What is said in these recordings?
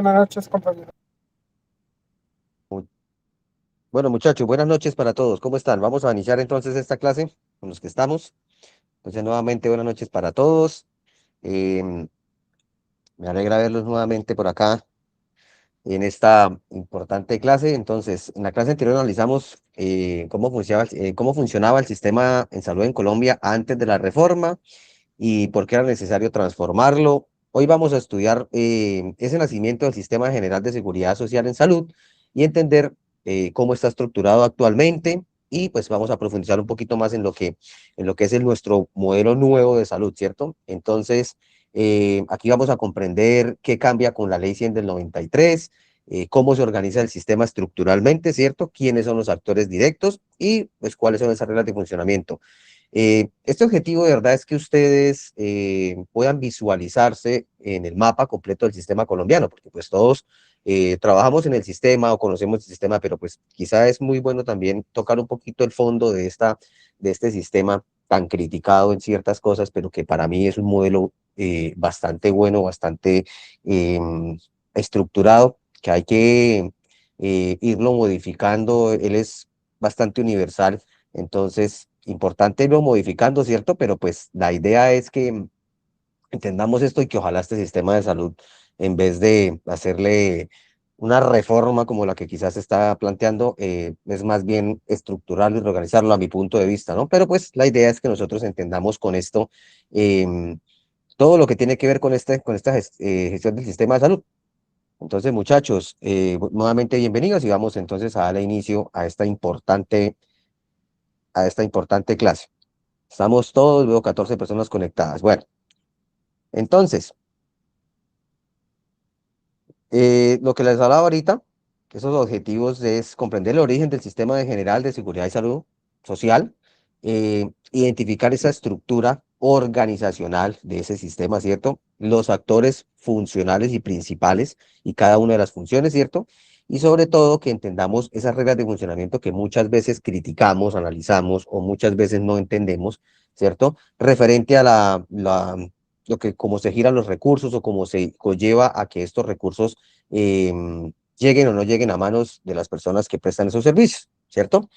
Buenas noches, compañero. Mu- Bueno, muchachos, buenas noches para todos. ¿Cómo están? Vamos a iniciar entonces esta clase con los que estamos. Entonces, nuevamente, buenas noches para todos. Em, Me alegra verlos nuevamente por acá en esta importante clase. Entonces, en la clase anterior analizamos cómo funcionaba el sistema en salud en Colombia antes de la reforma y por qué era necesario transformarlo. Hoy vamos a estudiar ese nacimiento del Sistema General de Seguridad Social en Salud y entender cómo está estructurado actualmente y pues vamos a profundizar un poquito más en lo que es nuestro modelo nuevo de salud, ¿cierto? Entonces, aquí vamos a comprender qué cambia con la Ley 100 del 93, cómo se organiza el sistema estructuralmente, ¿cierto? Quiénes son los actores directos y pues cuáles son esas reglas de funcionamiento. Este objetivo de verdad es que ustedes puedan visualizarse en el mapa completo del sistema colombiano, porque pues todos trabajamos en el sistema o conocemos el sistema, pero pues quizá es muy bueno también tocar un poquito el fondo de este sistema tan criticado en ciertas cosas, pero que para mí es un modelo bastante bueno, bastante estructurado, que hay que irlo modificando. Él es bastante universal, entonces importante irlo modificando, ¿cierto? Pero pues la idea es que entendamos esto y que ojalá este sistema de salud, en vez de hacerle una reforma como la que quizás se está planteando, es más bien estructurarlo y reorganizarlo a mi punto de vista, ¿no? Pero pues la idea es que nosotros entendamos con esto todo lo que tiene que ver con esta gestión del sistema de salud. Entonces, muchachos, nuevamente bienvenidos y vamos entonces a darle inicio a esta importante clase. Estamos todos, veo 14 personas conectadas. Bueno, entonces, lo que les hablaba ahorita, esos objetivos es comprender el origen del sistema de general de seguridad y salud social, identificar esa estructura organizacional de ese sistema, ¿cierto? Los actores funcionales y principales y cada una de las funciones, ¿cierto? Y sobre todo que entendamos esas reglas de funcionamiento que muchas veces criticamos, analizamos o muchas veces no entendemos, ¿cierto? Referente a lo que cómo se giran los recursos o cómo se conlleva a que estos recursos lleguen o no lleguen a manos de las personas que prestan esos servicios, ¿cierto?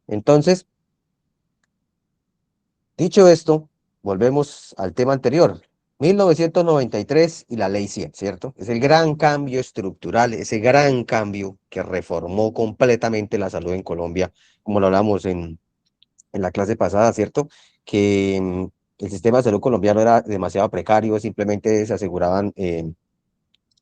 Entonces, dicho esto, volvemos al tema anterior. 1993 y la ley 100, ¿cierto? Es el gran cambio estructural, ese gran cambio que reformó completamente la salud en Colombia, como lo hablamos en la clase pasada, ¿cierto? Que el sistema de salud colombiano era demasiado precario, simplemente se aseguraban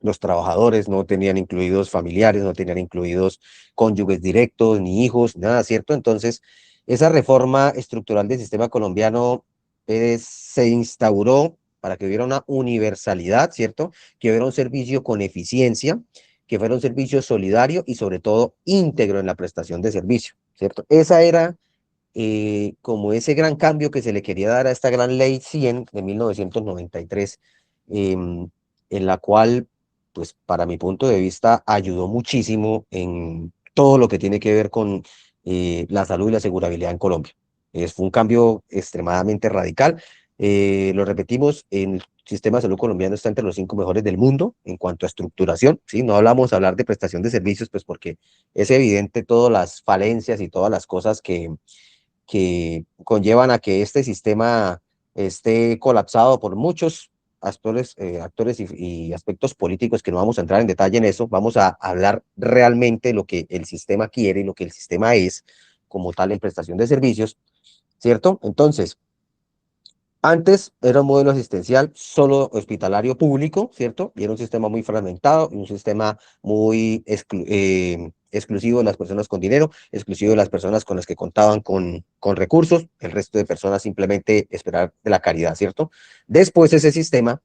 los trabajadores, no tenían incluidos familiares, no tenían incluidos cónyuges directos, ni hijos, nada, ¿cierto? Entonces, esa reforma estructural del sistema colombiano se instauró para que hubiera una universalidad, ¿cierto? Que hubiera un servicio con eficiencia, que fuera un servicio solidario y sobre todo íntegro en la prestación de servicio, ¿cierto? Esa era como ese gran cambio que se le quería dar a esta gran ley 100 de 1993, en la cual, pues para mi punto de vista, ayudó muchísimo en todo lo que tiene que ver con la salud y la asegurabilidad en Colombia. Fue un cambio extremadamente radical. Lo repetimos, el sistema de salud colombiano está entre los 5 mejores del mundo en cuanto a estructuración, ¿sí? No hablamos hablar de prestación de servicios, pues porque es evidente todas las falencias y todas las cosas que conllevan a que este sistema esté colapsado por muchos actores y aspectos políticos que no vamos a entrar en detalle en eso. Vamos a hablar realmente lo que el sistema quiere y lo que el sistema es como tal en prestación de servicios, ¿cierto? Entonces, antes era un modelo asistencial solo hospitalario público, ¿cierto? Y era un sistema muy fragmentado y un sistema muy exclusivo de las personas con dinero, exclusivo de las personas con las que contaban con recursos, el resto de personas simplemente esperar de la caridad, ¿cierto? Después ese sistema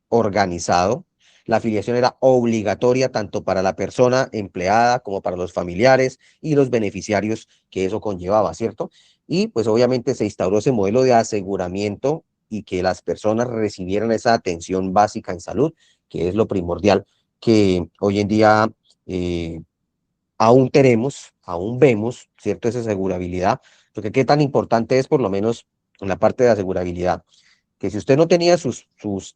organizado. La afiliación era obligatoria tanto para la persona empleada como para los familiares y los beneficiarios que eso conllevaba, ¿cierto? Y pues obviamente se instauró ese modelo de aseguramiento y que las personas recibieran esa atención básica en salud, que es lo primordial que hoy en día eh, aún tenemos, aún vemos, ¿cierto? Esa asegurabilidad, porque qué tan importante es por lo menos en la parte de asegurabilidad. que si usted no tenía sus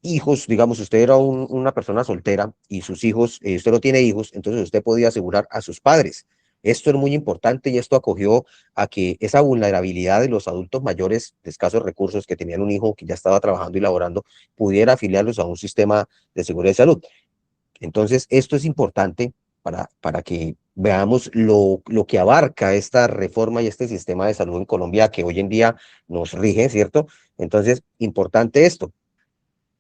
hijos, digamos, usted era una persona soltera y sus hijos, usted no tiene hijos, entonces usted podía asegurar a sus padres. Esto es muy importante y esto acogió a que esa vulnerabilidad de los adultos mayores de escasos recursos que tenían un hijo que ya estaba trabajando y laborando, pudiera afiliarlos a un sistema de seguridad y salud. Entonces, esto es importante para que veamos lo que abarca esta reforma y este sistema de salud en Colombia que hoy en día nos rige, ¿cierto? Entonces, importante esto.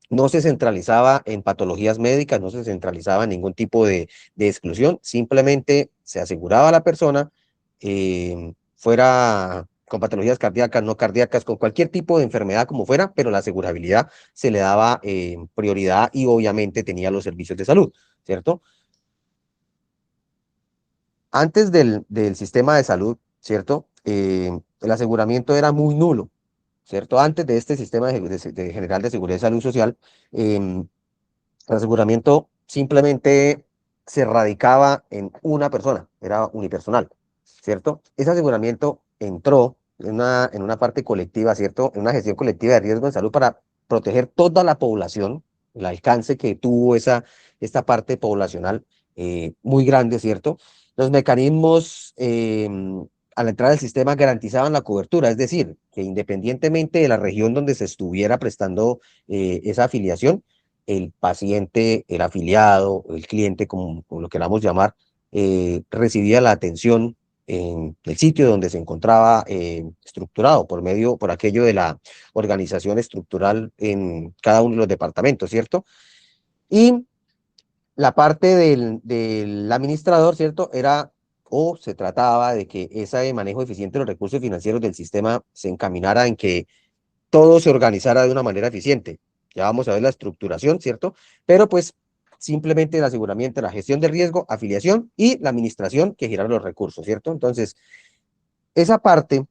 No se centralizaba en patologías médicas, no se centralizaba en ningún tipo de exclusión, simplemente se aseguraba a la persona, fuera con patologías cardíacas, no cardíacas, con cualquier tipo de enfermedad como fuera, pero la asegurabilidad se le daba prioridad y obviamente tenía los servicios de salud, ¿cierto? Antes del sistema de salud, ¿cierto? El aseguramiento era muy nulo, ¿cierto? Antes de este sistema de general de seguridad y salud social, el aseguramiento simplemente se radicaba en una persona, era unipersonal, ¿cierto? Ese aseguramiento entró en una parte colectiva, ¿cierto? En una gestión colectiva de riesgo en salud para proteger toda la población, el alcance que tuvo esta parte poblacional muy grande, ¿cierto? Los mecanismos a la entrada del sistema garantizaban la cobertura, es decir, que independientemente de la región donde se estuviera prestando esa afiliación, el paciente, el afiliado, el cliente, como lo queramos llamar, recibía la atención en el sitio donde se encontraba estructurado por aquello de la organización estructural en cada uno de los departamentos, ¿cierto? Y la parte del administrador, ¿cierto? Era o se trataba de que ese manejo eficiente de los recursos financieros del sistema se encaminara en que todo se organizara de una manera eficiente. Ya vamos a ver la estructuración, ¿cierto? Pero pues simplemente el aseguramiento, la gestión de riesgo, afiliación y la administración que girara los recursos, ¿cierto? Entonces, esa parte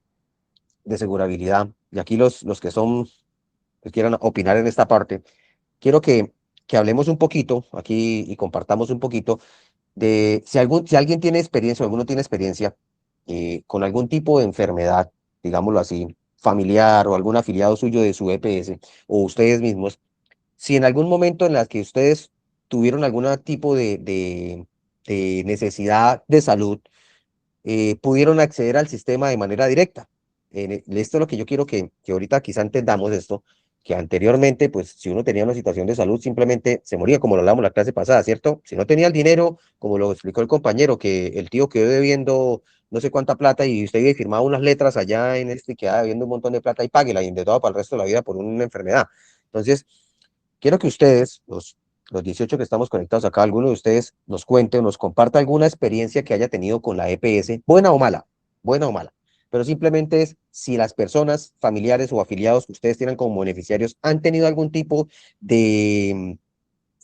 de segurabilidad, y aquí los que quieran opinar en esta parte, quiero que hablemos un poquito aquí y compartamos un poquito de si alguien tiene experiencia o alguno tiene experiencia con algún tipo de enfermedad, digámoslo así, familiar o algún afiliado suyo de su EPS o ustedes mismos, si en algún momento en las que ustedes tuvieron algún tipo de necesidad de salud, pudieron acceder al sistema de manera directa. Esto es lo que yo quiero que ahorita quizá entendamos esto, que anteriormente, pues si uno tenía una situación de salud, simplemente se moría, como lo hablamos la clase pasada, ¿cierto? Si no tenía el dinero, como lo explicó el compañero, que el tío quedó debiendo no sé cuánta plata y usted iba y firmaba unas letras allá en este y quedaba debiendo un montón de plata y páguela y endeudado para el resto de la vida por una enfermedad. Entonces, quiero que ustedes, los 18 que estamos conectados acá, alguno de ustedes nos cuente o nos comparta alguna experiencia que haya tenido con la EPS, buena o mala, pero simplemente es si las personas familiares o afiliados que ustedes tienen como beneficiarios han tenido algún tipo de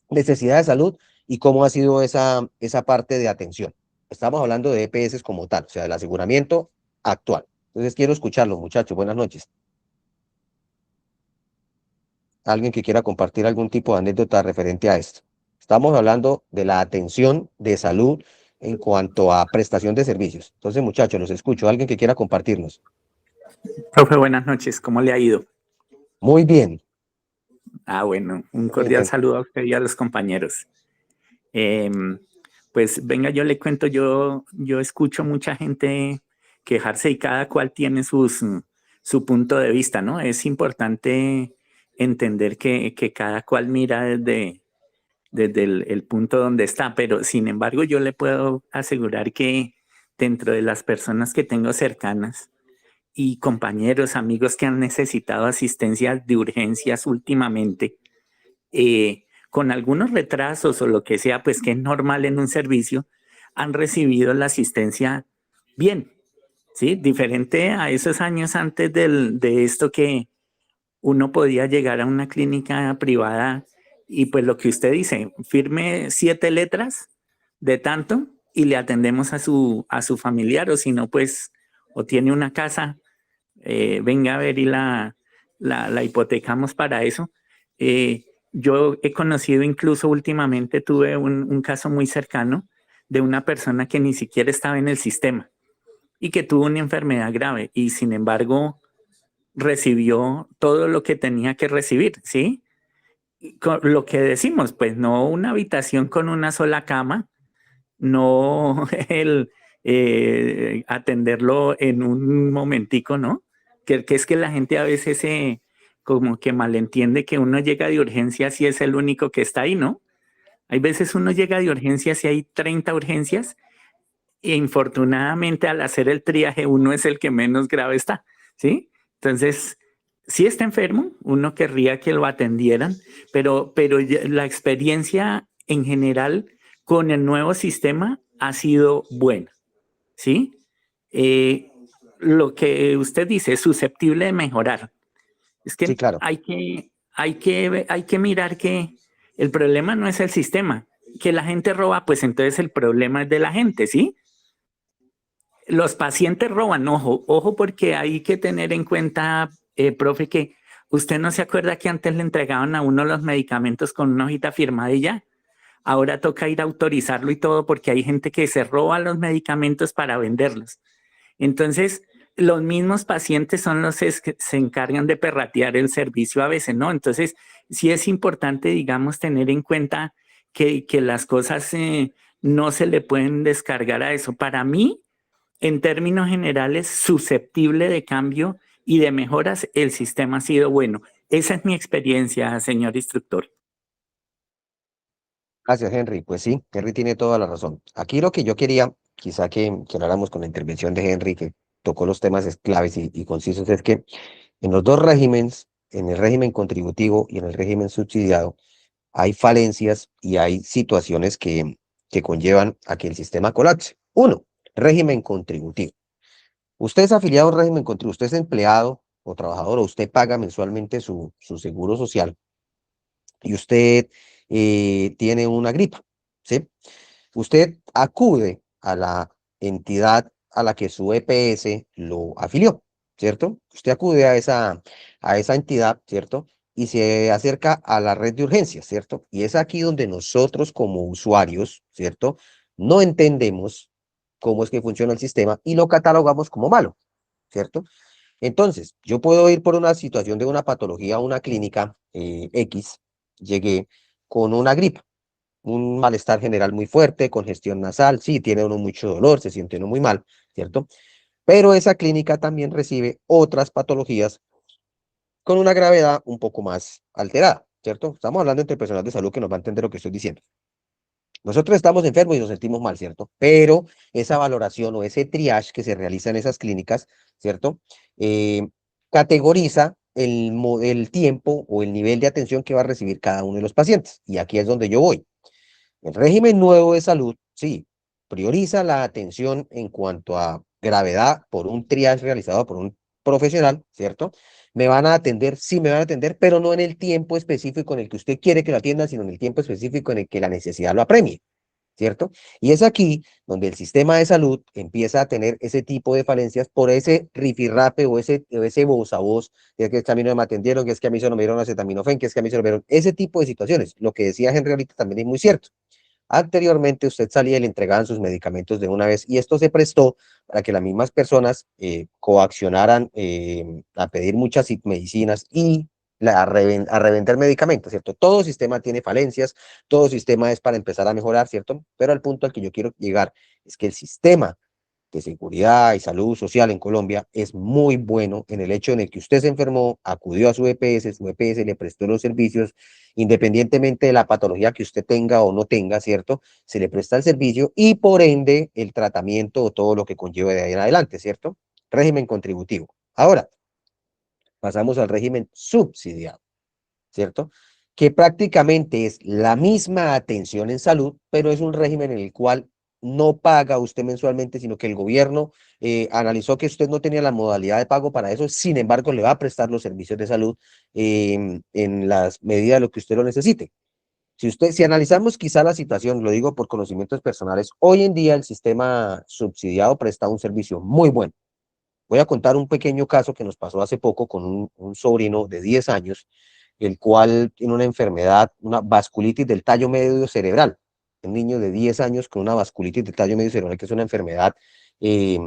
necesidad de salud y cómo ha sido esa parte de atención. Estamos hablando de EPS como tal, o sea, del aseguramiento actual. Entonces quiero escucharlo, muchachos. Buenas noches. Alguien que quiera compartir algún tipo de anécdota referente a esto. Estamos hablando de la atención de salud en cuanto a prestación de servicios. Entonces, muchachos, los escucho. Alguien que quiera compartirnos. Profe, buenas noches. ¿Cómo le ha ido? Muy bien. Bueno, un Bien, cordial saludo a usted y a los compañeros. Eh, pues venga, yo le cuento, yo escucho mucha gente quejarse y cada cual tiene su punto de vista, ¿no? Es importante entender que cada cual mira desde el punto donde está, pero sin embargo yo le puedo asegurar que dentro de las personas que tengo cercanas, y compañeros, amigos que han necesitado asistencia de urgencias últimamente, con algunos retrasos o lo que sea, pues que es normal en un servicio, han recibido la asistencia bien, ¿sí? Diferente a esos años antes de esto que uno podía llegar a una clínica privada y pues lo que usted dice, firme 7 letras de tanto y le atendemos a su familiar o si no, pues, o tiene una casa, venga a ver y la hipotecamos para eso. Yo he conocido incluso últimamente, tuve un caso muy cercano de una persona que ni siquiera estaba en el sistema y que tuvo una enfermedad grave y sin embargo recibió todo lo que tenía que recibir, ¿sí? Con lo que decimos, pues no una habitación con una sola cama, no el atenderlo en un momentico, ¿no? Que es que la gente a veces como que malentiende que uno llega de urgencias y es el único que está ahí, ¿no? Hay veces uno llega de urgencias y hay 30 urgencias e infortunadamente al hacer el triaje uno es el que menos grave está, ¿sí? Entonces, si está enfermo, uno querría que lo atendieran, pero la experiencia en general con el nuevo sistema ha sido buena, ¿sí? Eh, lo que usted dice es susceptible de mejorar. Es Sí, que claro. hay que mirar que el problema no es el sistema. Que la gente roba, pues entonces el problema es de la gente, ¿sí? Los pacientes roban, ojo, porque hay que tener en cuenta, profe, que usted no se acuerda que antes le entregaban a uno los medicamentos con una hojita firmada y ya. Ahora toca ir a autorizarlo y todo porque hay gente que se roba los medicamentos para venderlos. Entonces, los mismos pacientes son los que se encargan de perratear el servicio a veces, ¿no? Entonces, sí es importante, digamos, tener en cuenta que las cosas no se le pueden descargar a eso. Para mí, en términos generales, susceptible de cambio y de mejoras, el sistema ha sido bueno. Esa es mi experiencia, señor instructor. Gracias, Henry. Pues sí, Henry tiene toda la razón. Aquí lo que yo quería, quizá que habláramos con la intervención de Henry, que tocó los temas claves y concisos, es que en los dos regímenes, en el régimen contributivo y en el régimen subsidiado, hay falencias y hay situaciones que conllevan a que el sistema colapse. Uno, régimen contributivo. Usted es afiliado a un régimen contributivo, usted es empleado o trabajador, o usted paga mensualmente su seguro social y usted tiene una gripa, ¿sí? Usted acude a la entidad a la que su EPS lo afilió, ¿cierto? Usted acude a esa entidad, ¿cierto? Y se acerca a la red de urgencias, ¿cierto? Y es aquí donde nosotros como usuarios, ¿cierto? No entendemos cómo es que funciona el sistema y lo catalogamos como malo, ¿cierto? Entonces, yo puedo ir por una situación de una patología a una clínica X, llegué con una gripa, un malestar general muy fuerte, congestión nasal, sí, tiene uno mucho dolor, se siente uno muy mal, ¿cierto? Pero esa clínica también recibe otras patologías con una gravedad un poco más alterada, ¿cierto? Estamos hablando entre personal de salud que nos va a entender lo que estoy diciendo. Nosotros estamos enfermos y nos sentimos mal, ¿cierto? Pero esa valoración o ese triage que se realiza en esas clínicas, ¿cierto? Eh, categoriza el tiempo o el nivel de atención que va a recibir cada uno de los pacientes. Y aquí es donde yo voy. El régimen nuevo de salud, sí, prioriza la atención en cuanto a gravedad por un triage realizado por un profesional, ¿cierto? Me van a atender, sí me van a atender, pero no en el tiempo específico en el que usted quiere que lo atiendan, sino en el tiempo específico en el que la necesidad lo apremie, ¿cierto? Y es aquí donde el sistema de salud empieza a tener ese tipo de falencias por ese rifirrafe o ese voz a voz, que es que a mí no me atendieron, que es que a mí se no me dieron acetaminofén, que es que a mí se no me dieron, ese tipo de situaciones. Lo que decía Henry ahorita también es muy cierto. Anteriormente usted salía y le entregaban sus medicamentos de una vez y esto se prestó para que las mismas personas coaccionaran a pedir muchas medicinas y a revender medicamentos, ¿cierto? Todo sistema tiene falencias, todo sistema es para empezar a mejorar, ¿cierto? Pero al punto al que yo quiero llegar es que el sistema de seguridad y salud social en Colombia es muy bueno en el hecho en el que usted se enfermó, acudió a su EPS le prestó los servicios, independientemente de la patología que usted tenga o no tenga, ¿cierto? Se le presta el servicio y por ende el tratamiento o todo lo que conlleva de ahí en adelante, ¿cierto? Régimen contributivo. Ahora, pasamos al régimen subsidiado, ¿cierto? Que prácticamente es la misma atención en salud, pero es un régimen en el cual no paga usted mensualmente, sino que el gobierno analizó que usted no tenía la modalidad de pago para eso, sin embargo, le va a prestar los servicios de salud en las medidas de lo que usted lo necesite. Si analizamos quizá la situación, lo digo por conocimientos personales, hoy en día el sistema subsidiado presta un servicio muy bueno. Voy a contar un pequeño caso que nos pasó hace poco con un sobrino de 10 años, el cual tiene una enfermedad, una vasculitis del tallo medio cerebral. Un niño de 10 años con una vasculitis del tallo medio cerebral, que es una enfermedad eh,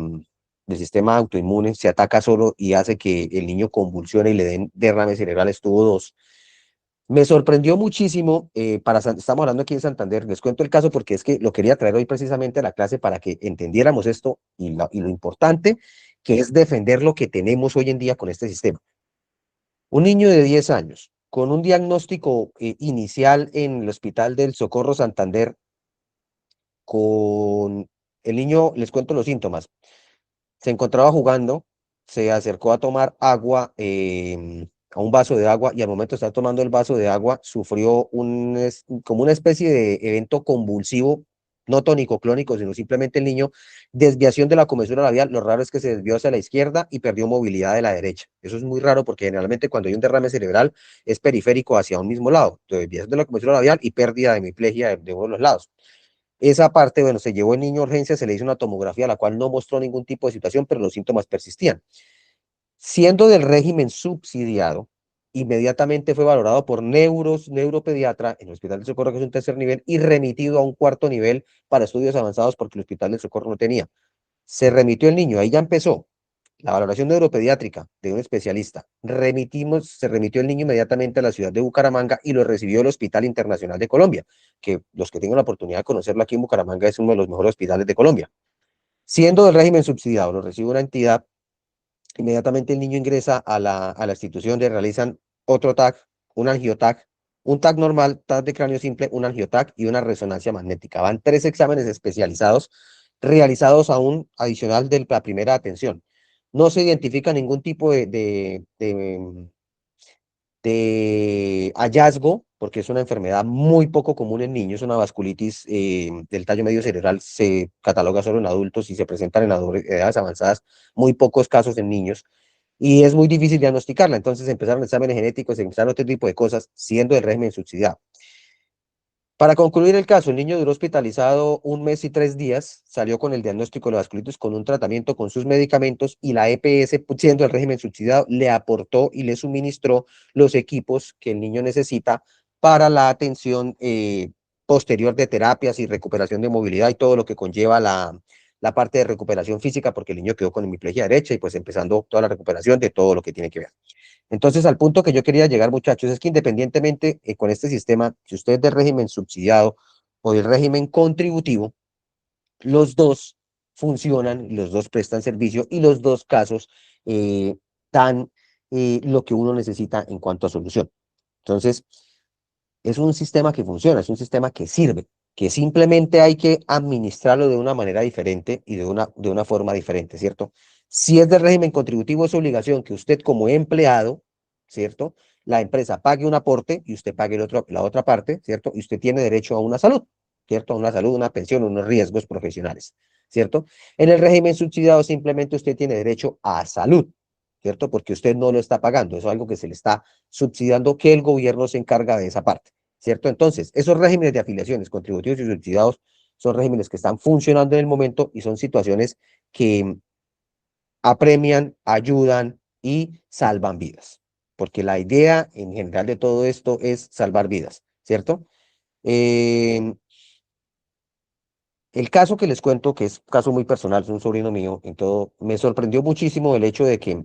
del sistema autoinmune, se ataca solo y hace que el niño convulsione y le den derrames cerebrales, tuvo dos. Me sorprendió muchísimo, estamos hablando aquí en Santander, les cuento el caso porque es que lo quería traer hoy precisamente a la clase para que entendiéramos esto y lo importante que es defender lo que tenemos hoy en día con este sistema. Un niño de 10 años con un diagnóstico inicial en el Hospital del Socorro Santander, con el niño, les cuento los síntomas, se encontraba jugando, se acercó a tomar agua, a un vaso de agua, y al momento de estar tomando el vaso de agua, sufrió como una especie de evento convulsivo, no tónico-clónico, sino simplemente el niño, desviación de la comesura labial. Lo raro es que se desvió hacia la izquierda y perdió movilidad de la derecha. Eso es muy raro porque generalmente cuando hay un derrame cerebral es periférico hacia un mismo lado, desviación de la comesura labial y pérdida de hemiplegia de uno de los lados. Esa parte, bueno, se llevó el niño a urgencia, se le hizo una tomografía, la cual no mostró ningún tipo de situación, pero los síntomas persistían. Siendo del régimen subsidiado, inmediatamente fue valorado por neuropediatra en el Hospital del Socorro, que es un tercer nivel, y remitido a un cuarto nivel para estudios avanzados porque el Hospital del Socorro no tenía. Se remitió el niño, ahí ya empezó la valoración neuropediátrica de un especialista. Se remitió el niño inmediatamente a la ciudad de Bucaramanga y lo recibió el Hospital Internacional de Colombia, que los que tengan la oportunidad de conocerlo aquí en Bucaramanga es uno de los mejores hospitales de Colombia. Siendo del régimen subsidiado, lo recibe una entidad, inmediatamente el niño ingresa a la institución, le realizan otro TAC, un angioTAC, un TAC normal, TAC de cráneo simple, un angioTAC y una resonancia magnética. Van 3 exámenes especializados realizados aún adicional de la primera atención. No se identifica ningún tipo de hallazgo, porque es una enfermedad muy poco común en niños, una vasculitis del tallo medio cerebral, se cataloga solo en adultos y se presentan en edades avanzadas, muy pocos casos en niños, y es muy difícil diagnosticarla. Entonces empezaron exámenes genéticos, empezaron otro tipo de cosas, siendo el régimen subsidiado. Para concluir el caso, el niño duró hospitalizado 1 mes y 3 días, salió con el diagnóstico de la vasculitis, con un tratamiento, con sus medicamentos, y la EPS, siendo el régimen subsidiado, le aportó y le suministró los equipos que el niño necesita para la atención posterior de terapias y recuperación de movilidad y todo lo que conlleva la parte de recuperación física, porque el niño quedó con hemiplegia derecha y pues empezando toda la recuperación de todo lo que tiene que ver. Entonces, al punto que yo quería llegar, muchachos, es que independientemente con este sistema, si usted es del régimen subsidiado o del régimen contributivo, los dos funcionan, los dos prestan servicio y los dos casos dan lo que uno necesita en cuanto a solución. Entonces, es un sistema que funciona, es un sistema que sirve, que simplemente hay que administrarlo de una manera diferente y de una forma diferente, ¿cierto? Si es del régimen contributivo, es obligación que usted como empleado, ¿cierto? La empresa pague un aporte y usted pague la otra parte, ¿cierto? Y usted tiene derecho a una salud, ¿cierto? A una salud, una pensión, unos riesgos profesionales, ¿cierto? En el régimen subsidiado simplemente usted tiene derecho a salud, ¿cierto? Porque usted no lo está pagando, eso es algo que se le está subsidiando, que el gobierno se encarga de esa parte, ¿cierto? Entonces, esos regímenes de afiliaciones contributivos y subsidiados son regímenes que están funcionando en el momento y son situaciones que apremian, ayudan y salvan vidas, porque la idea en general de todo esto es salvar vidas, ¿cierto? Eh, el caso que les cuento, que es un caso muy personal, es un sobrino mío, en todo, me sorprendió muchísimo el hecho de que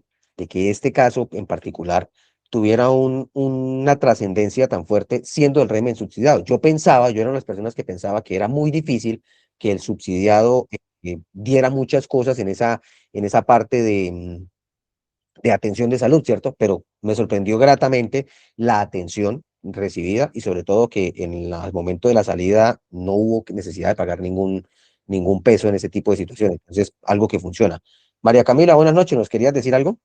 este caso en particular tuviera una trascendencia tan fuerte siendo el régimen subsidiado. Yo era una de las personas que pensaba que era muy difícil que el subsidiado diera muchas cosas en esa parte de atención de salud, ¿cierto? Pero me sorprendió gratamente la atención recibida y sobre todo que en el momento de la salida no hubo necesidad de pagar ningún peso en ese tipo de situaciones. Entonces, algo que funciona. María Camila, buenas noches. ¿Nos querías decir algo?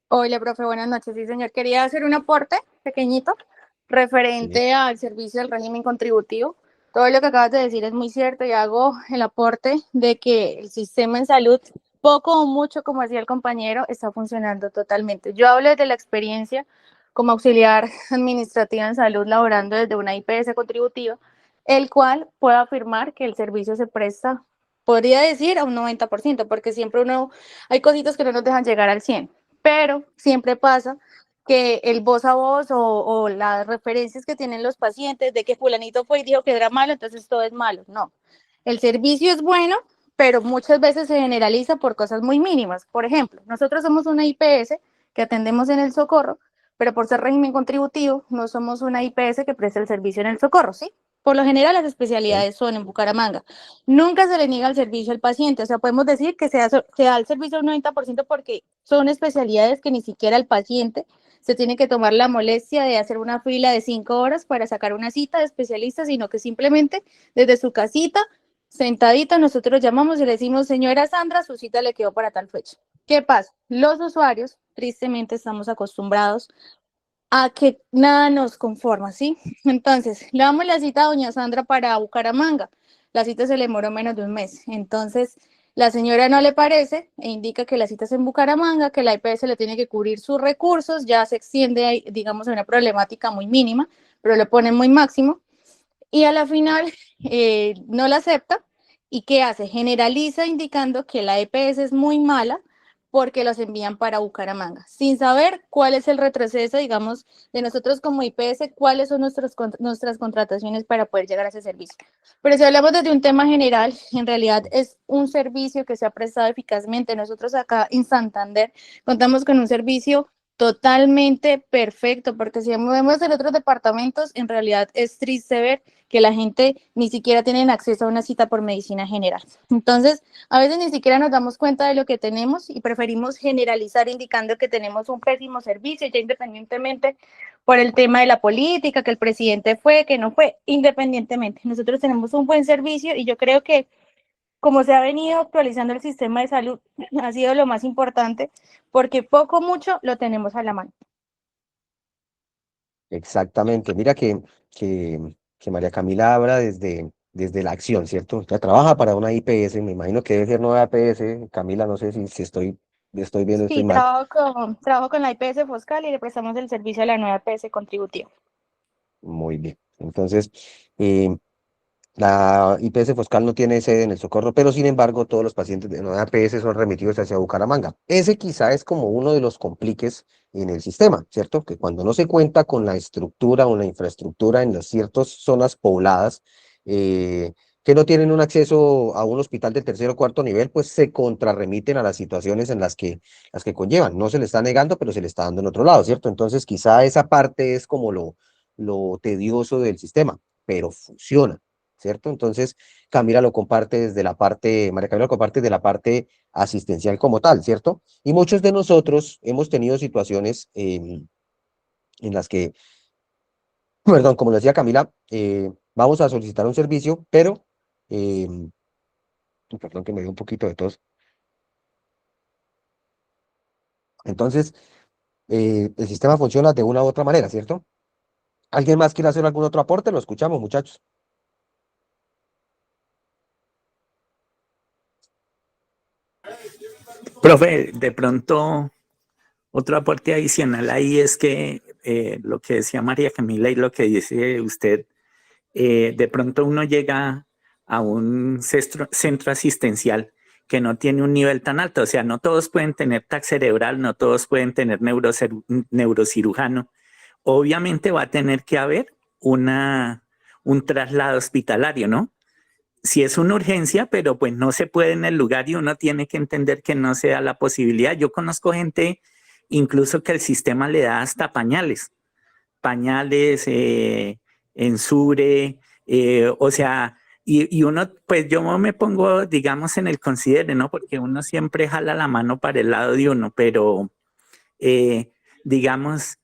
Hola, profe, buenas noches. Sí, señor. Quería hacer un aporte pequeñito Sí. referente al servicio del régimen contributivo. Todo lo que acabas de decir es muy cierto y hago el aporte de que el sistema en salud, poco o mucho, como decía el compañero, está funcionando totalmente. Yo hablo desde la experiencia como auxiliar administrativa en salud, laborando desde una IPS contributiva, el cual puedo afirmar que el servicio se presta, podría decir, a un 90%, porque siempre hay cositas que no nos dejan llegar al 100%, pero siempre pasa que el voz a voz o las referencias que tienen los pacientes de que fulanito fue y dijo que era malo, entonces todo es malo. No, el servicio es bueno, pero muchas veces se generaliza por cosas muy mínimas. Por ejemplo, nosotros somos una IPS que atendemos en el Socorro, pero por ser régimen contributivo no somos una IPS que presta el servicio en el Socorro, ¿sí? Por lo general las especialidades son en Bucaramanga. Nunca se le niega el servicio al paciente, o sea, podemos decir que se da el servicio al 90% porque son especialidades que ni siquiera el paciente se tiene que tomar la molestia de hacer una fila de 5 horas para sacar una cita de especialista, sino que simplemente desde su casita, sentadita, nosotros llamamos y le decimos, señora Sandra, su cita le quedó para tal fecha. ¿Qué pasa? Los usuarios, tristemente, estamos acostumbrados a que nada nos conforma, ¿sí? Entonces, le damos la cita a doña Sandra para Bucaramanga. La cita se le demoró menos de un mes. Entonces, la señora no le parece e indica que la cita es en Bucaramanga, que la IPS le tiene que cubrir sus recursos, ya se extiende, digamos, a una problemática muy mínima, pero le ponen muy máximo. Y a la final no la acepta. ¿Y qué hace? Generaliza indicando que la EPS es muy mala porque los envían para Bucaramanga, sin saber cuál es el retroceso, digamos, de nosotros como IPS, cuáles son nuestras contrataciones para poder llegar a ese servicio. Pero si hablamos desde un tema general, en realidad es un servicio que se ha prestado eficazmente. Nosotros acá en Santander contamos con un servicio totalmente perfecto, porque si vemos en otros departamentos, en realidad es triste ver que la gente ni siquiera tiene acceso a una cita por medicina general. Entonces, a veces ni siquiera nos damos cuenta de lo que tenemos y preferimos generalizar indicando que tenemos un pésimo servicio, ya independientemente por el tema de la política, que el presidente fue, que no fue, independientemente. Nosotros tenemos un buen servicio y yo creo que como se ha venido actualizando el sistema de salud, ha sido lo más importante, porque poco o mucho lo tenemos a la mano. Exactamente. Mira que María Camila habla desde la acción, ¿cierto? Ella trabaja para una IPS, me imagino que debe ser nueva IPS. Camila, no sé si estoy bien o estoy Sí, mal. trabajo con la IPS Foscal y le prestamos el servicio a la nueva IPS contributiva. Muy bien. Entonces, la IPS Foscal no tiene sede en el Socorro, pero sin embargo todos los pacientes de nueva IPS son remitidos hacia Bucaramanga. Ese quizá es como uno de los compliques en el sistema, ¿cierto? Que cuando no se cuenta con la estructura o la infraestructura en las ciertas zonas pobladas, que no tienen un acceso a un hospital de tercer o cuarto nivel, pues se contrarremiten a las situaciones en las que conllevan. No se le está negando, pero se le está dando en otro lado, ¿cierto? Entonces quizá esa parte es como lo tedioso del sistema, pero funciona. ¿Cierto? Entonces, Camila lo comparte desde la parte, María Camila lo comparte desde la parte asistencial como tal, ¿cierto? Y muchos de nosotros hemos tenido situaciones en las que, perdón, como lo decía Camila, vamos a solicitar un servicio, pero, eh, perdón que me dio un poquito de tos. Entonces, el sistema funciona de una u otra manera, ¿cierto? ¿Alguien más quiere hacer algún otro aporte? Lo escuchamos, muchachos. Profe, de pronto otro aporte adicional ahí es que lo que decía María Camila y lo que dice usted, de pronto uno llega a un centro asistencial que no tiene un nivel tan alto, o sea, no todos pueden tener TAC cerebral, no todos pueden tener neurocirujano. Obviamente va a tener que haber un traslado hospitalario, ¿no? Si es una urgencia, pero pues no se puede en el lugar y uno tiene que entender que no sea la posibilidad. Yo conozco gente incluso que el sistema le da hasta pañales, ensure, o sea, y uno, pues yo me pongo, digamos, en el considere, ¿no? Porque uno siempre jala la mano para el lado de uno, pero digamos,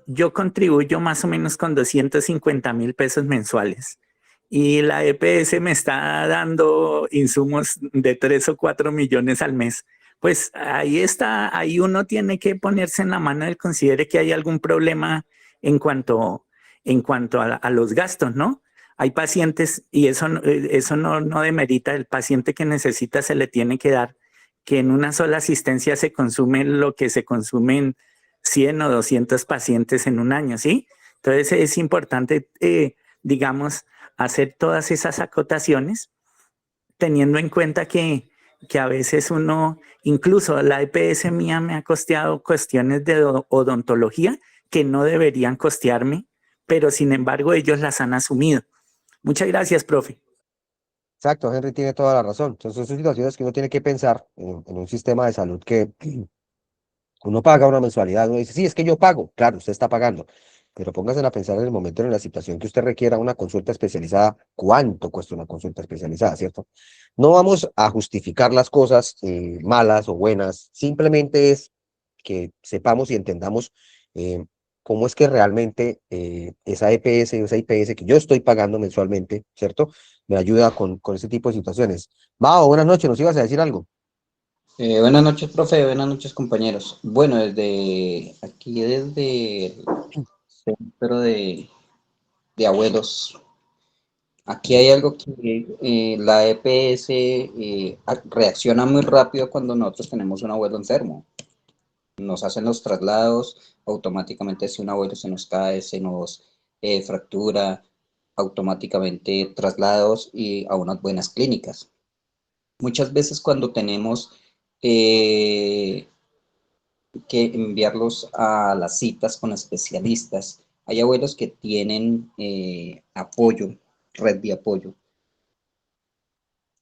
yo contribuyo más o menos con 250,000 pesos mensuales y la EPS me está dando insumos de 3 o 4 millones al mes. Pues ahí está, ahí uno tiene que ponerse en la mano del considere que hay algún problema en cuanto, a los gastos, ¿no? Hay pacientes, y eso no demerita, el paciente que necesita se le tiene que dar, que en una sola asistencia se consume lo que se consumen 100 o 200 pacientes en un año, ¿sí? Entonces es importante, digamos, hacer todas esas acotaciones, teniendo en cuenta que a veces uno, incluso la EPS mía me ha costeado cuestiones de odontología que no deberían costearme, pero sin embargo ellos las han asumido. Muchas gracias, profe. Exacto, Henry tiene toda la razón. Entonces, son situaciones que uno tiene que pensar en un sistema de salud que uno paga una mensualidad, uno dice, sí, es que yo pago, claro, usted está pagando, pero póngase a pensar en el momento, en la situación que usted requiera una consulta especializada, ¿cuánto cuesta una consulta especializada, cierto? No vamos a justificar las cosas malas o buenas, simplemente es que sepamos y entendamos cómo es que realmente esa EPS, esa IPS que yo estoy pagando mensualmente, ¿cierto? Me ayuda con ese tipo de situaciones. Mao, buenas noches, ¿nos ibas a decir algo? Buenas noches, profe, buenas noches, compañeros. Bueno, desde aquí, desde el centro de abuelos, aquí hay algo que la EPS reacciona muy rápido cuando nosotros tenemos un abuelo enfermo. Nos hacen los traslados, automáticamente si un abuelo se nos cae, se nos fractura, automáticamente traslados y a unas buenas clínicas. Muchas veces cuando tenemos eh, que enviarlos a las citas con especialistas. Hay abuelos que tienen apoyo, red de apoyo.